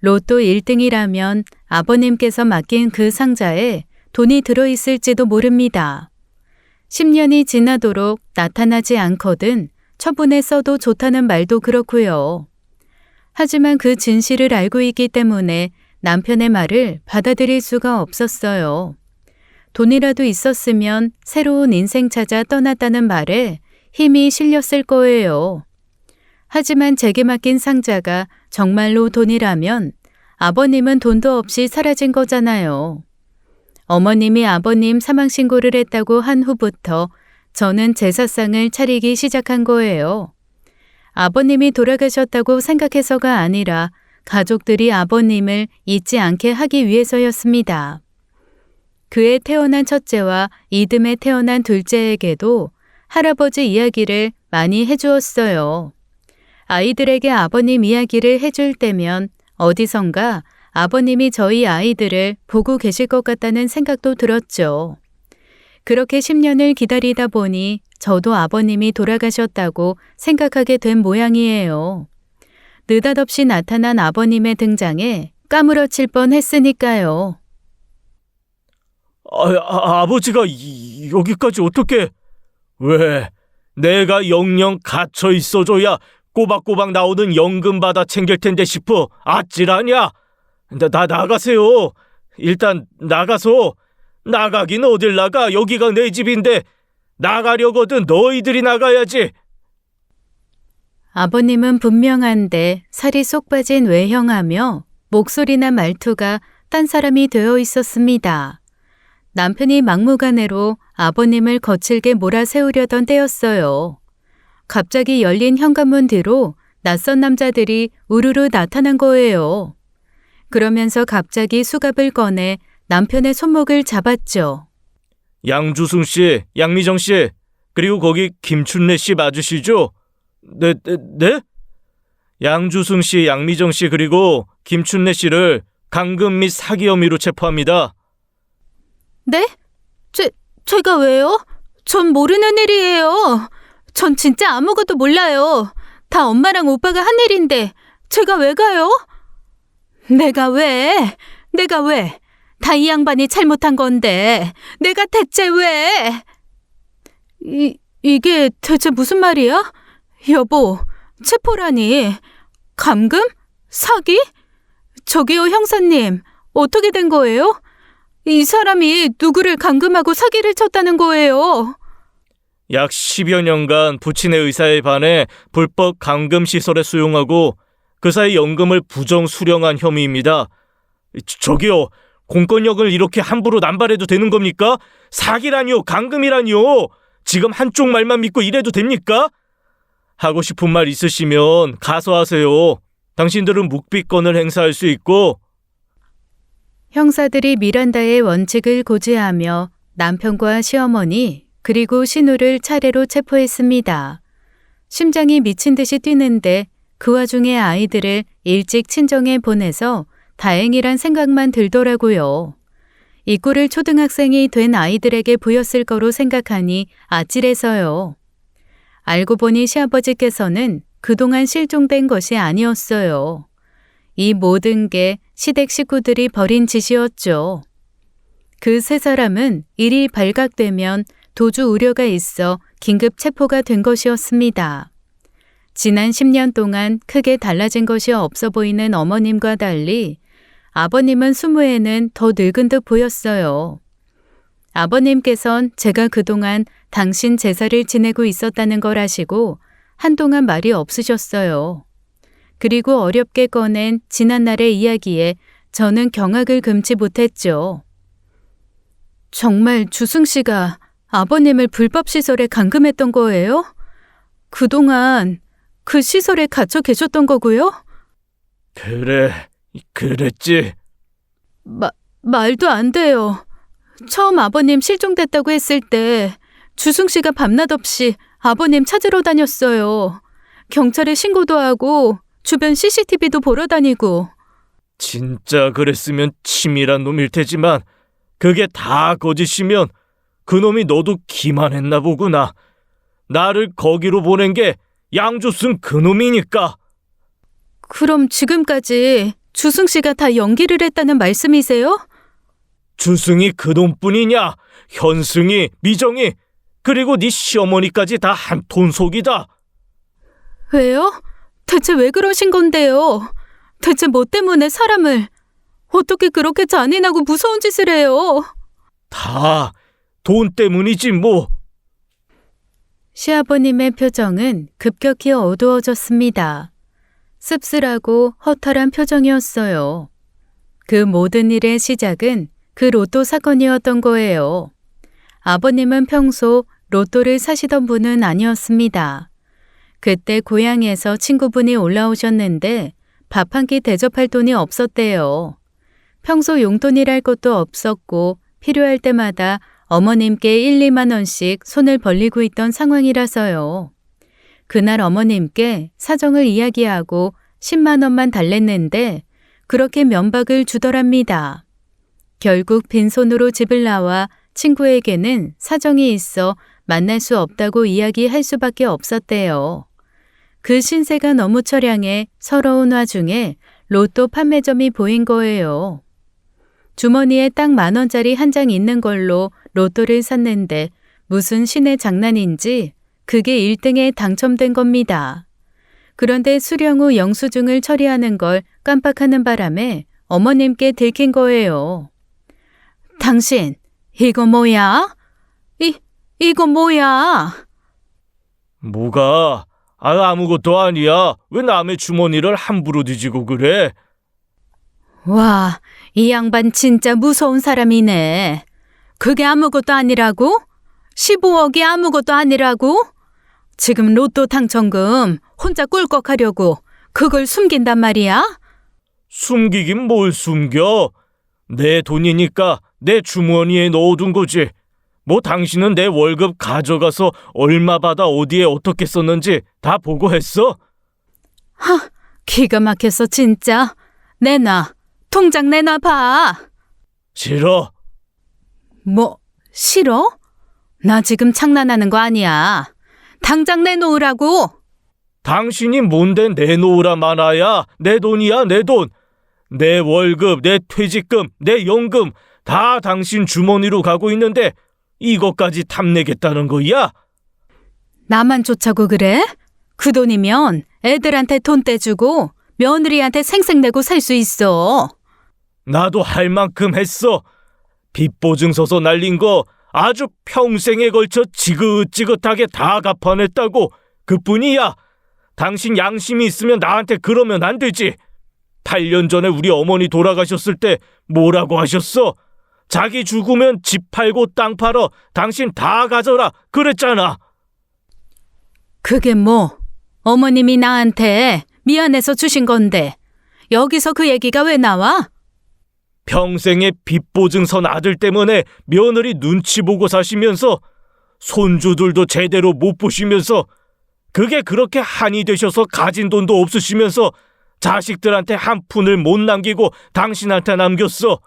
로또 1등이라면 아버님께서 맡긴 그 상자에 돈이 들어있을지도 모릅니다. 10년이 지나도록 나타나지 않거든 처분에 써도 좋다는 말도 그렇고요. 하지만 그 진실을 알고 있기 때문에 남편의 말을 받아들일 수가 없었어요. 돈이라도 있었으면 새로운 인생 찾아 떠났다는 말에 힘이 실렸을 거예요. 하지만 제게 맡긴 상자가 정말로 돈이라면 아버님은 돈도 없이 사라진 거잖아요. 어머님이 아버님 사망신고를 했다고 한 후부터 저는 제사상을 차리기 시작한 거예요. 아버님이 돌아가셨다고 생각해서가 아니라 가족들이 아버님을 잊지 않게 하기 위해서였습니다. 그에 태어난 첫째와 이듬해 태어난 둘째에게도 할아버지 이야기를 많이 해주었어요. 아이들에게 아버님 이야기를 해줄 때면 어디선가 아버님이 저희 아이들을 보고 계실 것 같다는 생각도 들었죠. 그렇게 10년을 기다리다 보니 저도 아버님이 돌아가셨다고 생각하게 된 모양이에요. 느닷없이 나타난 아버님의 등장에 까무러칠 뻔했으니까요. 아버지가 여기까지 어떻게? 왜? 내가 영영 갇혀 있어줘야 꼬박꼬박 나오는 연금 받아 챙길 텐데 싶어 아찔하냐? 나가세요. 일단 나가서. 나가긴 어딜 나가. 여기가 내 집인데 나가려거든 너희들이 나가야지. 아버님은 분명한데 살이 쏙 빠진 외형하며 목소리나 말투가 딴 사람이 되어 있었습니다. 남편이 막무가내로 아버님을 거칠게 몰아세우려던 때였어요. 갑자기 열린 현관문 뒤로 낯선 남자들이 우르르 나타난 거예요. 그러면서 갑자기 수갑을 꺼내 남편의 손목을 잡았죠. 양주승 씨, 양미정 씨, 그리고 거기 김춘래 씨 맞으시죠? 네? 양주승 씨, 양미정 씨 그리고 김춘래 씨를 감금 및 사기 혐의로 체포합니다. 네? 제가 왜요? 전 모르는 일이에요. 전 진짜 아무것도 몰라요. 다 엄마랑 오빠가 한 일인데 제가 왜 가요? 내가 왜? 다 이 양반이 잘못한 건데 내가 대체 왜? 이게 대체 무슨 말이야? 여보, 체포라니. 감금? 사기? 저기요 형사님, 어떻게 된 거예요? 이 사람이 누구를 감금하고 사기를 쳤다는 거예요. 약 10여 년간 부친의 의사에 반해 불법 감금 시설에 수용하고 그 사이 연금을 부정 수령한 혐의입니다. 저기요, 공권력을 이렇게 함부로 남발해도 되는 겁니까? 사기라니요, 감금이라니요. 지금 한쪽 말만 믿고 이래도 됩니까? 하고 싶은 말 있으시면 가서 하세요. 당신들은 묵비권을 행사할 수 있고. 형사들이 미란다의 원칙을 고지하며 남편과 시어머니 그리고 신우를 차례로 체포했습니다. 심장이 미친 듯이 뛰는데 그 와중에 아이들을 일찍 친정에 보내서 다행이란 생각만 들더라고요. 이 꼴을 초등학생이 된 아이들에게 보였을 거로 생각하니 아찔해서요. 알고 보니 시아버지께서는 그동안 실종된 것이 아니었어요. 이 모든 게 시댁 식구들이 벌인 짓이었죠. 그 세 사람은 일이 발각되면 도주 우려가 있어 긴급 체포가 된 것이었습니다. 지난 10년 동안 크게 달라진 것이 없어 보이는 어머님과 달리 아버님은 수모에는 더 늙은 듯 보였어요. 아버님께선 제가 그동안 당신 제사를 지내고 있었다는 걸 아시고 한동안 말이 없으셨어요. 그리고 어렵게 꺼낸 지난날의 이야기에 저는 경악을 금치 못했죠. 정말 주승 씨가 아버님을 불법 시설에 감금했던 거예요? 그동안 그 시설에 갇혀 계셨던 거고요? 그랬지. 말도 안 돼요. 처음 아버님 실종됐다고 했을 때 주승 씨가 밤낮 없이 아버님 찾으러 다녔어요. 경찰에 신고도 하고 주변 CCTV도 보러 다니고. 진짜 그랬으면 치밀한 놈일 테지만 그게 다 거짓이면 그놈이 너도 기만했나 보구나. 나를 거기로 보낸 게 양주 쓴 그놈이니까. 그럼 지금까지 주승 씨가 다 연기를 했다는 말씀이세요? 주승이 그놈뿐이냐? 현승이, 미정이, 그리고 네 시어머니까지 다 한 톤 속이다. 왜요? 대체 왜 그러신 건데요? 대체 뭐 때문에 사람을 어떻게 그렇게 잔인하고 무서운 짓을 해요? 다 돈 때문이지 뭐. 시아버님의 표정은 급격히 어두워졌습니다. 씁쓸하고 허탈한 표정이었어요. 그 모든 일의 시작은 그 로또 사건이었던 거예요. 아버님은 평소 로또를 사시던 분은 아니었습니다. 그때 고향에서 친구분이 올라오셨는데 밥 한 끼 대접할 돈이 없었대요. 평소 용돈이랄 것도 없었고 필요할 때마다 어머님께 1, 2만 원씩 손을 벌리고 있던 상황이라서요. 그날 어머님께 사정을 이야기하고 10만 원만 달랬는데 그렇게 면박을 주더랍니다. 결국 빈손으로 집을 나와 친구에게는 사정이 있어 만날 수 없다고 이야기할 수밖에 없었대요. 그 신세가 너무 처량해 서러운 와중에 로또 판매점이 보인 거예요. 주머니에 딱 10,000원짜리 한 장 있는 걸로 로또를 샀는데 무슨 신의 장난인지 그게 1등에 당첨된 겁니다. 그런데 수령 후 영수증을 처리하는 걸 깜빡하는 바람에 어머님께 들킨 거예요. 당신, 이거 뭐야? 이거 뭐야? 뭐가? 아무것도 아니야. 왜 남의 주머니를 함부로 뒤지고 그래? 와, 이 양반 진짜 무서운 사람이네. 그게 아무것도 아니라고? 15억이 아무것도 아니라고? 지금 로또 당첨금 혼자 꿀꺽하려고 그걸 숨긴단 말이야? 숨기긴 뭘 숨겨? 내 돈이니까 내 주머니에 넣어둔 거지. 뭐 당신은 내 월급 가져가서 얼마 받아 어디에 어떻게 썼는지 다 보고 했어? 기가 막혔어 진짜. 내놔. 통장 내놔 봐. 싫어. 뭐 싫어? 나 지금 장난하는 거 아니야. 당장 내놓으라고. 당신이 뭔데 내놓으라 마나야. 내 돈이야 내 돈. 내 월급, 내 퇴직금, 내 연금 다 당신 주머니로 가고 있는데 이것까지 탐내겠다는 거야? 나만 좋자고 그래? 그 돈이면 애들한테 돈 떼주고 며느리한테 생색내고 살 수 있어. 나도 할 만큼 했어. 빚보증 서서 날린 거 아주 평생에 걸쳐 지긋지긋하게 다 갚아냈다고. 그뿐이야. 당신 양심이 있으면 나한테 그러면 안 되지. 8년 전에 우리 어머니 돌아가셨을 때 뭐라고 하셨어? 자기 죽으면 집 팔고 땅 팔어 당신 다 가져라 그랬잖아. 그게 뭐 어머님이 나한테 미안해서 주신 건데 여기서 그 얘기가 왜 나와? 평생에 빚보증 선 아들 때문에 며느리 눈치 보고 사시면서 손주들도 제대로 못 보시면서 그게 그렇게 한이 되셔서 가진 돈도 없으시면서 자식들한테 한 푼을 못 남기고 당신한테 남겼어.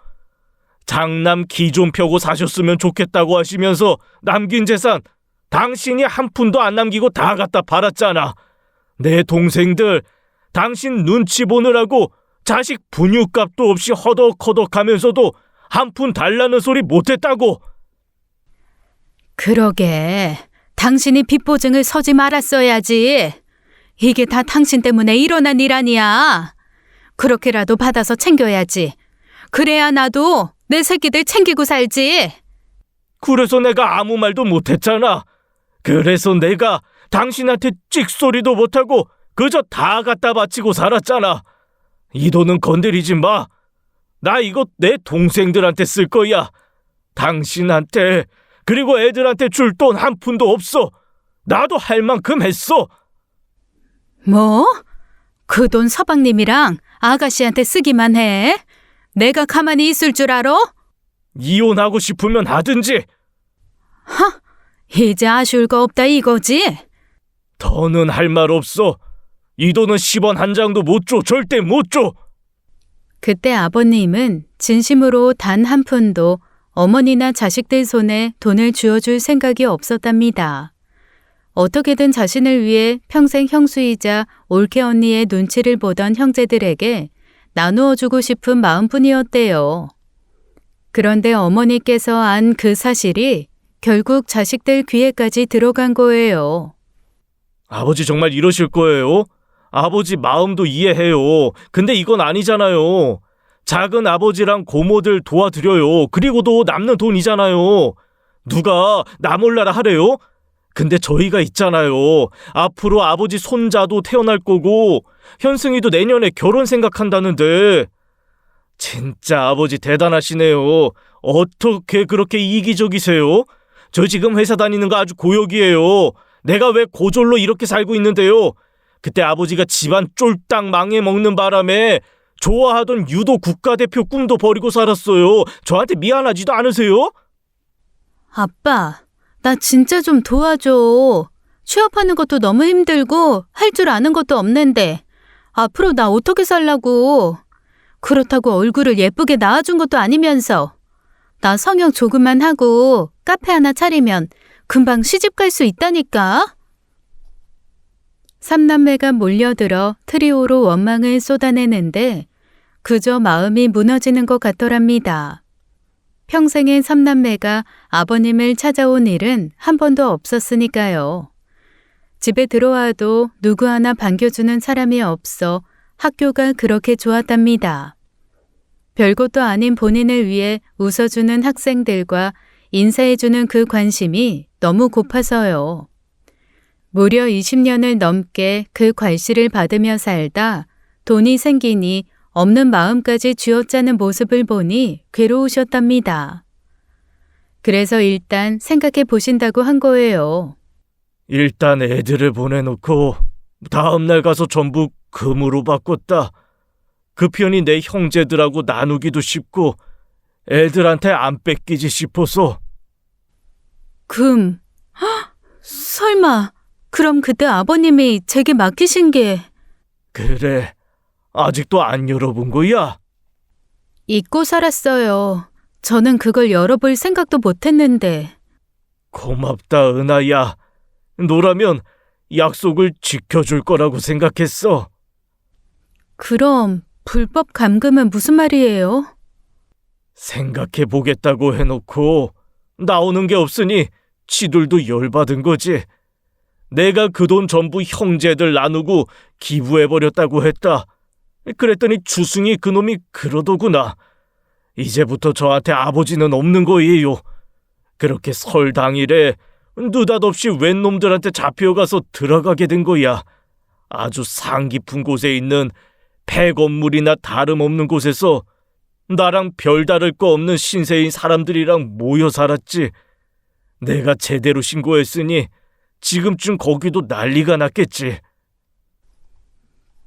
장남 기 좀 펴고 사셨으면 좋겠다고 하시면서 남긴 재산 당신이 한 푼도 안 남기고 다 갖다 팔았잖아. 내 동생들 당신 눈치 보느라고 자식 분유값도 없이 허덕허덕하면서도 한 푼 달라는 소리 못했다고. 그러게 당신이 빚보증을 서지 말았어야지. 이게 다 당신 때문에 일어난 일 아니야. 그렇게라도 받아서 챙겨야지. 그래야 나도 내 새끼들 챙기고 살지. 그래서 내가 아무 말도 못했잖아. 그래서 내가 당신한테 찍소리도 못하고 그저 다 갖다 바치고 살았잖아. 이 돈은 건드리지 마. 나 이거 내 동생들한테 쓸 거야. 당신한테 그리고 애들한테 줄 돈 한 푼도 없어. 나도 할 만큼 했어. 뭐? 그 돈 서방님이랑 아가씨한테 쓰기만 해? 내가 가만히 있을 줄 알아? 이혼하고 싶으면 하든지. 이제 아쉬울 거 없다 이거지? 더는 할 말 없어. 이 돈은 10원 한 장도 못 줘. 절대 못 줘. 그때 아버님은 진심으로 단 한 푼도 어머니나 자식들 손에 돈을 쥐어줄 생각이 없었답니다. 어떻게든 자신을 위해 평생 형수이자 올케 언니의 눈치를 보던 형제들에게 나누어주고 싶은 마음뿐이었대요. 그런데 어머니께서 안 그 사실이 결국 자식들 귀에까지 들어간 거예요. 아버지 정말 이러실 거예요? 아버지 마음도 이해해요. 근데 이건 아니잖아요. 작은 아버지랑 고모들 도와드려요. 그리고도 남는 돈이잖아요. 누가 나 몰라라 하래요? 근데 저희가 있잖아요. 앞으로 아버지 손자도 태어날 거고 현승이도 내년에 결혼 생각한다는데 진짜 아버지 대단하시네요. 어떻게 그렇게 이기적이세요? 저 지금 회사 다니는 거 아주 고역이에요. 내가 왜 고졸로 이렇게 살고 있는데요. 그때 아버지가 집안 쫄딱 망해먹는 바람에 좋아하던 유도 국가대표 꿈도 버리고 살았어요. 저한테 미안하지도 않으세요? 아빠, 나 진짜 좀 도와줘. 취업하는 것도 너무 힘들고 할 줄 아는 것도 없는데 앞으로 나 어떻게 살라고. 그렇다고 얼굴을 예쁘게 낳아준 것도 아니면서 나 성형 조금만 하고 카페 하나 차리면 금방 시집 갈 수 있다니까. 삼남매가 몰려들어 트리오로 원망을 쏟아내는데 그저 마음이 무너지는 것 같더랍니다. 평생의 삼남매가 아버님을 찾아온 일은 한 번도 없었으니까요. 집에 들어와도 누구 하나 반겨주는 사람이 없어 학교가 그렇게 좋았답니다. 별것도 아닌 본인을 위해 웃어주는 학생들과 인사해주는 그 관심이 너무 고파서요. 무려 20년을 넘게 그 괄시를 받으며 살다 돈이 생기니 없는 마음까지 쥐어짜는 모습을 보니 괴로우셨답니다. 그래서 일단 생각해 보신다고 한 거예요. 일단 애들을 보내놓고 다음날 가서 전부 금으로 바꿨다. 그 편이 내 형제들하고 나누기도 쉽고 애들한테 안 뺏기지 싶어서. 금? 헉, 설마 그럼 그때 아버님이 제게 맡기신 게... 그래, 아직도 안 열어본 거야? 잊고 살았어요. 저는 그걸 열어볼 생각도 못했는데. 고맙다, 은하야. 너라면 약속을 지켜줄 거라고 생각했어. 그럼 불법 감금은 무슨 말이에요? 생각해 보겠다고 해놓고 나오는 게 없으니 지들도 열받은 거지. 내가 그 돈 전부 형제들 나누고 기부해버렸다고 했다. 그랬더니 주승이 그놈이 그러더구나. 이제부터 저한테 아버지는 없는 거예요. 그렇게 설 당일에 느닷없이 웬 놈들한테 잡혀가서 들어가게 된 거야. 아주 상 깊은 곳에 있는 폐건물이나 다름없는 곳에서 나랑 별다를 거 없는 신세인 사람들이랑 모여 살았지. 내가 제대로 신고했으니 지금쯤 거기도 난리가 났겠지.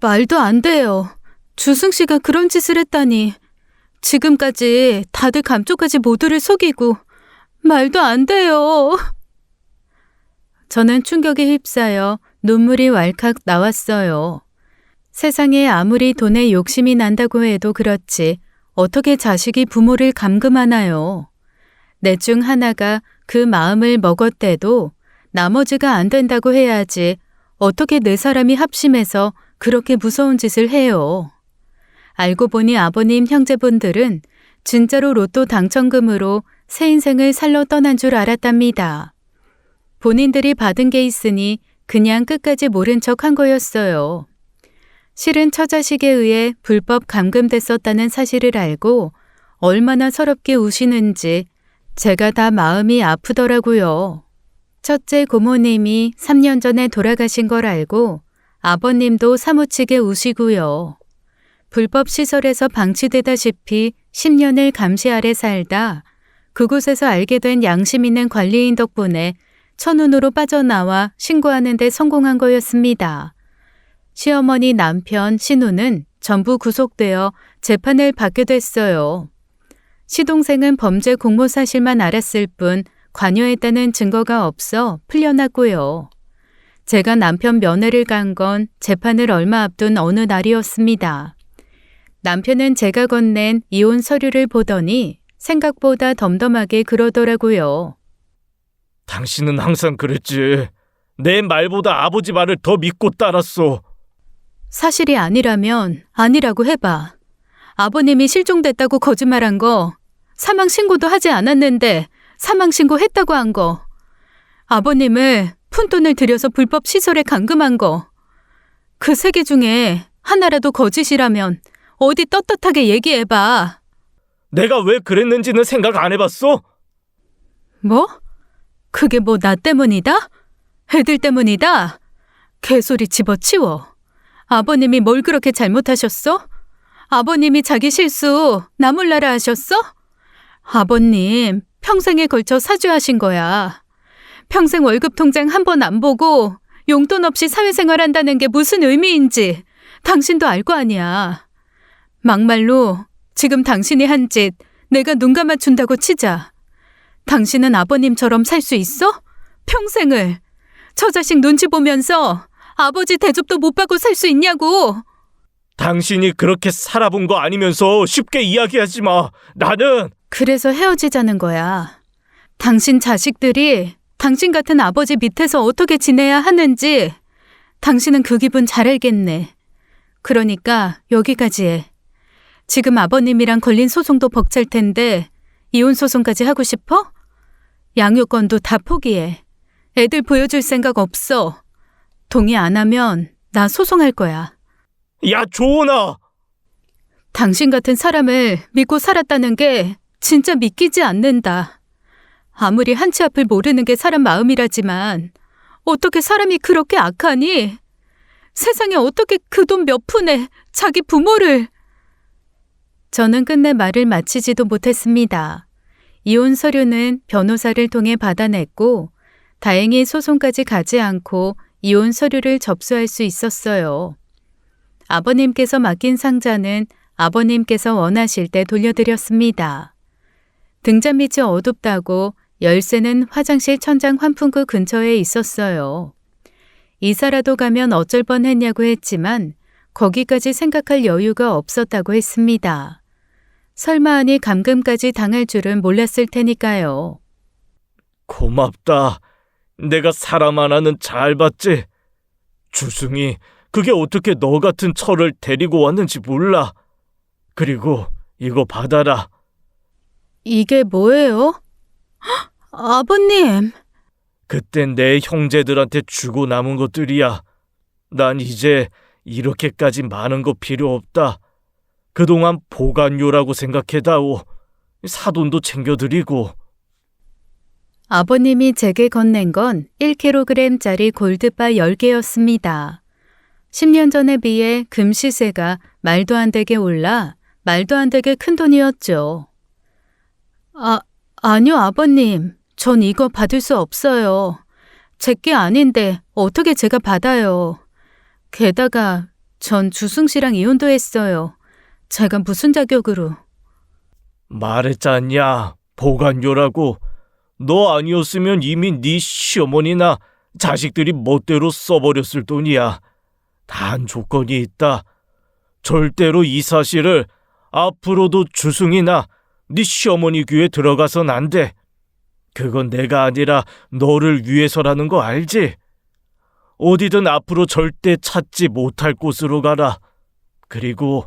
말도 안 돼요. 주승 씨가 그런 짓을 했다니. 지금까지 다들 감쪽같이 모두를 속이고 말도 안 돼요. 저는 충격에 휩싸여 눈물이 왈칵 나왔어요. 세상에 아무리 돈에 욕심이 난다고 해도 그렇지 어떻게 자식이 부모를 감금하나요? 넷 중 하나가 그 마음을 먹었대도 나머지가 안 된다고 해야지 어떻게 네 사람이 합심해서 그렇게 무서운 짓을 해요. 알고 보니 아버님 형제분들은 진짜로 로또 당첨금으로 새 인생을 살러 떠난 줄 알았답니다. 본인들이 받은 게 있으니 그냥 끝까지 모른 척 한 거였어요. 실은 처자식에 의해 불법 감금됐었다는 사실을 알고 얼마나 서럽게 우시는지 제가 다 마음이 아프더라고요. 첫째 고모님이 3년 전에 돌아가신 걸 알고 아버님도 사무치게 우시고요. 불법 시설에서 방치되다시피 10년을 감시 아래 살다 그곳에서 알게 된 양심 있는 관리인 덕분에 천운으로 빠져나와 신고하는 데 성공한 거였습니다. 시어머니 남편 신우는 전부 구속되어 재판을 받게 됐어요. 시동생은 범죄 공모 사실만 알았을 뿐 관여했다는 증거가 없어 풀려났고요. 제가 남편 면회를 간 건 재판을 얼마 앞둔 어느 날이었습니다. 남편은 제가 건넨 이혼 서류를 보더니 생각보다 덤덤하게 그러더라고요. 당신은 항상 그랬지. 내 말보다 아버지 말을 더 믿고 따랐어. 사실이 아니라면 아니라고 해봐. 아버님이 실종됐다고 거짓말한 거, 사망 신고도 하지 않았는데 사망 신고했다고 한 거, 아버님을 푼돈을 들여서 불법 시설에 감금한 거, 그 세 개 중에 하나라도 거짓이라면 어디 떳떳하게 얘기해봐. 내가 왜 그랬는지는 생각 안 해봤어? 뭐? 그게 뭐 나 때문이다? 애들 때문이다? 개소리 집어치워. 아버님이 뭘 그렇게 잘못하셨어? 아버님이 자기 실수 나 몰라라 하셨어? 아버님 평생에 걸쳐 사죄하신 거야. 평생 월급 통장 한 번 안 보고 용돈 없이 사회생활한다는 게 무슨 의미인지 당신도 알 거 아니야. 막말로 지금 당신이 한 짓 내가 눈 감아준다고 치자. 당신은 아버님처럼 살 수 있어? 평생을. 저 자식 눈치 보면서 아버지 대접도 못 받고 살 수 있냐고. 당신이 그렇게 살아본 거 아니면서 쉽게 이야기하지 마. 나는 그래서 헤어지자는 거야. 당신 자식들이 당신 같은 아버지 밑에서 어떻게 지내야 하는지 당신은 그 기분 잘 알겠네. 그러니까 여기까지 해. 지금 아버님이랑 걸린 소송도 벅찰 텐데 이혼 소송까지 하고 싶어? 양육권도 다 포기해. 애들 보여줄 생각 없어. 동의 안 하면 나 소송할 거야. 야, 조은아. 당신 같은 사람을 믿고 살았다는 게 진짜 믿기지 않는다. 아무리 한치 앞을 모르는 게 사람 마음이라지만 어떻게 사람이 그렇게 악하니? 세상에 어떻게 그 돈 몇 푼에 자기 부모를... 저는 끝내 말을 마치지도 못했습니다. 이혼 서류는 변호사를 통해 받아냈고 다행히 소송까지 가지 않고 이혼 서류를 접수할 수 있었어요. 아버님께서 맡긴 상자는 아버님께서 원하실 때 돌려드렸습니다. 등잔빛이 어둡다고 열쇠는 화장실 천장 환풍구 근처에 있었어요. 이사라도 가면 어쩔 뻔했냐고 했지만 거기까지 생각할 여유가 없었다고 했습니다. 설마 하니 감금까지 당할 줄은 몰랐을 테니까요. 고맙다. 내가 사람 하나는 잘 봤지. 주승이 그게 어떻게 너 같은 처를 데리고 왔는지 몰라. 그리고 이거 받아라. 이게 뭐예요? 헉, 아버님! 그땐 내 형제들한테 주고 남은 것들이야. 난 이제 이렇게까지 많은 거 필요 없다. 그동안 보관료라고 생각해다오. 사돈도 챙겨드리고. 아버님이 제게 건넨 건 1kg짜리 골드바 10개였습니다. 10년 전에 비해 금 시세가 말도 안 되게 올라 말도 안 되게 큰 돈이었죠. 아니요, 아버님. 전 이거 받을 수 없어요. 제게 아닌데 어떻게 제가 받아요. 게다가 전 주승 씨랑 이혼도 했어요. 제가 무슨 자격으로. 말했잖냐. 보관료라고. 너 아니었으면 이미 네 시어머니나 자식들이 멋대로 써버렸을 돈이야. 단 조건이 있다. 절대로 이 사실을 앞으로도 주승이나 네 시어머니 귀에 들어가선 안 돼. 그건 내가 아니라 너를 위해서라는 거 알지? 어디든 앞으로 절대 찾지 못할 곳으로 가라. 그리고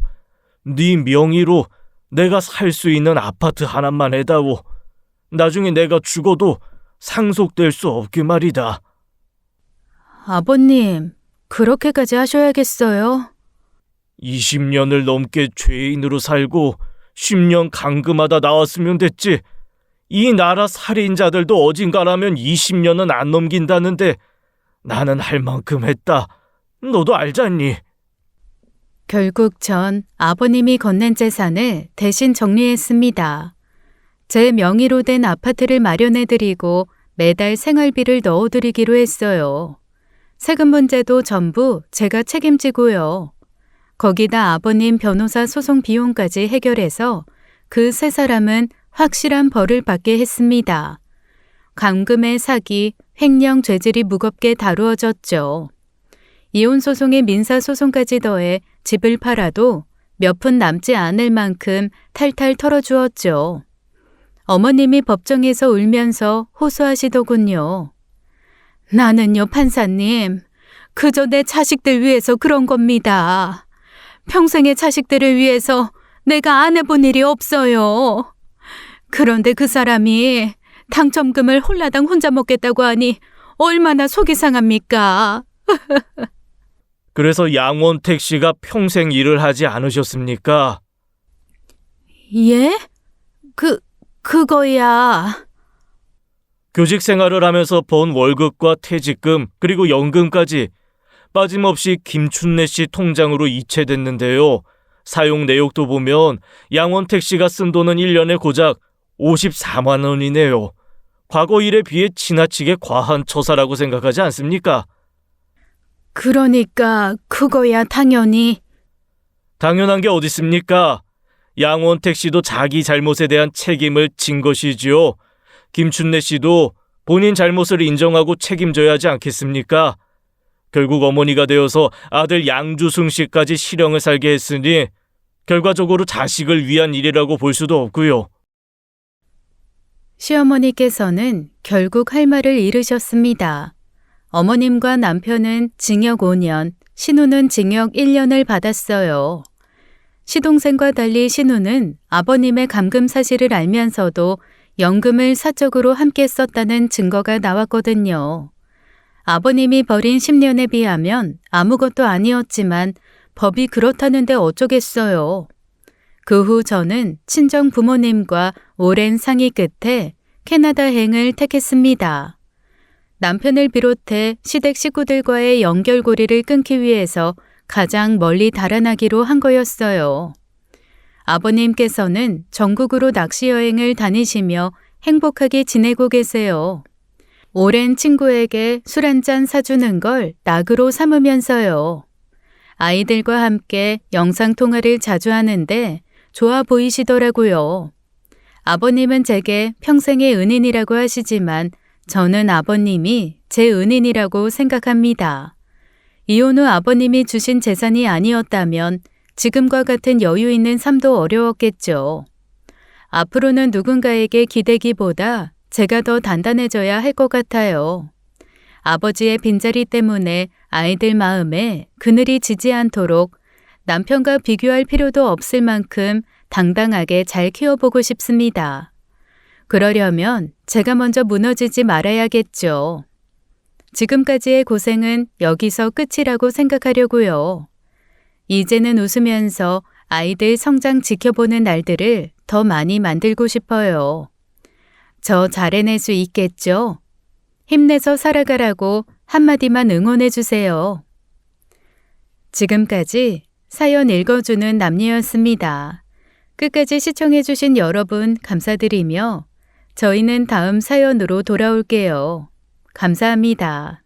네 명의로 내가 살 수 있는 아파트 하나만 해다오. 나중에 내가 죽어도 상속될 수 없게 말이다. 아버님, 그렇게까지 하셔야겠어요? 20년을 넘게 죄인으로 살고 10년 감금하다 나왔으면 됐지. 이 나라 살인자들도 어딘가라면 20년은 안 넘긴다는데 나는 할 만큼 했다. 너도 알잖니? 결국 전 아버님이 건넨 재산을 대신 정리했습니다. 제 명의로 된 아파트를 마련해드리고 매달 생활비를 넣어드리기로 했어요. 세금 문제도 전부 제가 책임지고요. 거기다 아버님 변호사 소송 비용까지 해결해서 그 세 사람은 확실한 벌을 받게 했습니다. 감금의 사기, 횡령 죄질이 무겁게 다루어졌죠. 이혼 소송에 민사 소송까지 더해 집을 팔아도 몇 푼 남지 않을 만큼 탈탈 털어주었죠. 어머님이 법정에서 울면서 호소하시더군요. 나는요, 판사님. 그저 내 자식들 위해서 그런 겁니다. 평생의 자식들을 위해서 내가 안 해본 일이 없어요. 그런데 그 사람이 당첨금을 홀라당 혼자 먹겠다고 하니 얼마나 속이 상합니까? 그래서 양원택 씨가 평생 일을 하지 않으셨습니까? 예? 그거야. 교직 생활을 하면서 번 월급과 퇴직금 그리고 연금까지 빠짐없이 김춘래 씨 통장으로 이체됐는데요. 사용 내역도 보면 양원택 씨가 쓴 돈은 1년에 고작 54만 원이네요. 과거 일에 비해 지나치게 과한 처사라고 생각하지 않습니까? 그러니까 그거야 당연히. 당연한 게 어디 있습니까? 양원택 씨도 자기 잘못에 대한 책임을 진 것이지요. 김춘래 씨도 본인 잘못을 인정하고 책임져야 하지 않겠습니까? 결국 어머니가 되어서 아들 양주승 씨까지 실형을 살게 했으니 결과적으로 자식을 위한 일이라고 볼 수도 없고요. 시어머니께서는 결국 할 말을 잃으셨습니다. 어머님과 남편은 징역 5년, 신우는 징역 1년을 받았어요. 시동생과 달리 신우는 아버님의 감금 사실을 알면서도 연금을 사적으로 함께 썼다는 증거가 나왔거든요. 아버님이 벌인 10년에 비하면 아무것도 아니었지만 법이 그렇다는데 어쩌겠어요. 그 후 저는 친정 부모님과 오랜 상의 끝에 캐나다행을 택했습니다. 남편을 비롯해 시댁 식구들과의 연결고리를 끊기 위해서 가장 멀리 달아나기로 한 거였어요. 아버님께서는 전국으로 낚시 여행을 다니시며 행복하게 지내고 계세요. 오랜 친구에게 술 한잔 사주는 걸 낙으로 삼으면서요. 아이들과 함께 영상통화를 자주 하는데 좋아 보이시더라고요. 아버님은 제게 평생의 은인이라고 하시지만 저는 아버님이 제 은인이라고 생각합니다. 이혼 후 아버님이 주신 재산이 아니었다면 지금과 같은 여유 있는 삶도 어려웠겠죠. 앞으로는 누군가에게 기대기보다 제가 더 단단해져야 할 것 같아요. 아버지의 빈자리 때문에 아이들 마음에 그늘이 지지 않도록 남편과 비교할 필요도 없을 만큼 당당하게 잘 키워보고 싶습니다. 그러려면 제가 먼저 무너지지 말아야겠죠. 지금까지의 고생은 여기서 끝이라고 생각하려고요. 이제는 웃으면서 아이들 성장 지켜보는 날들을 더 많이 만들고 싶어요. 저 잘 해낼 수 있겠죠? 힘내서 살아가라고 한마디만 응원해 주세요. 지금까지 사연 읽어주는 남녀였습니다. 끝까지 시청해 주신 여러분 감사드리며 저희는 다음 사연으로 돌아올게요. 감사합니다.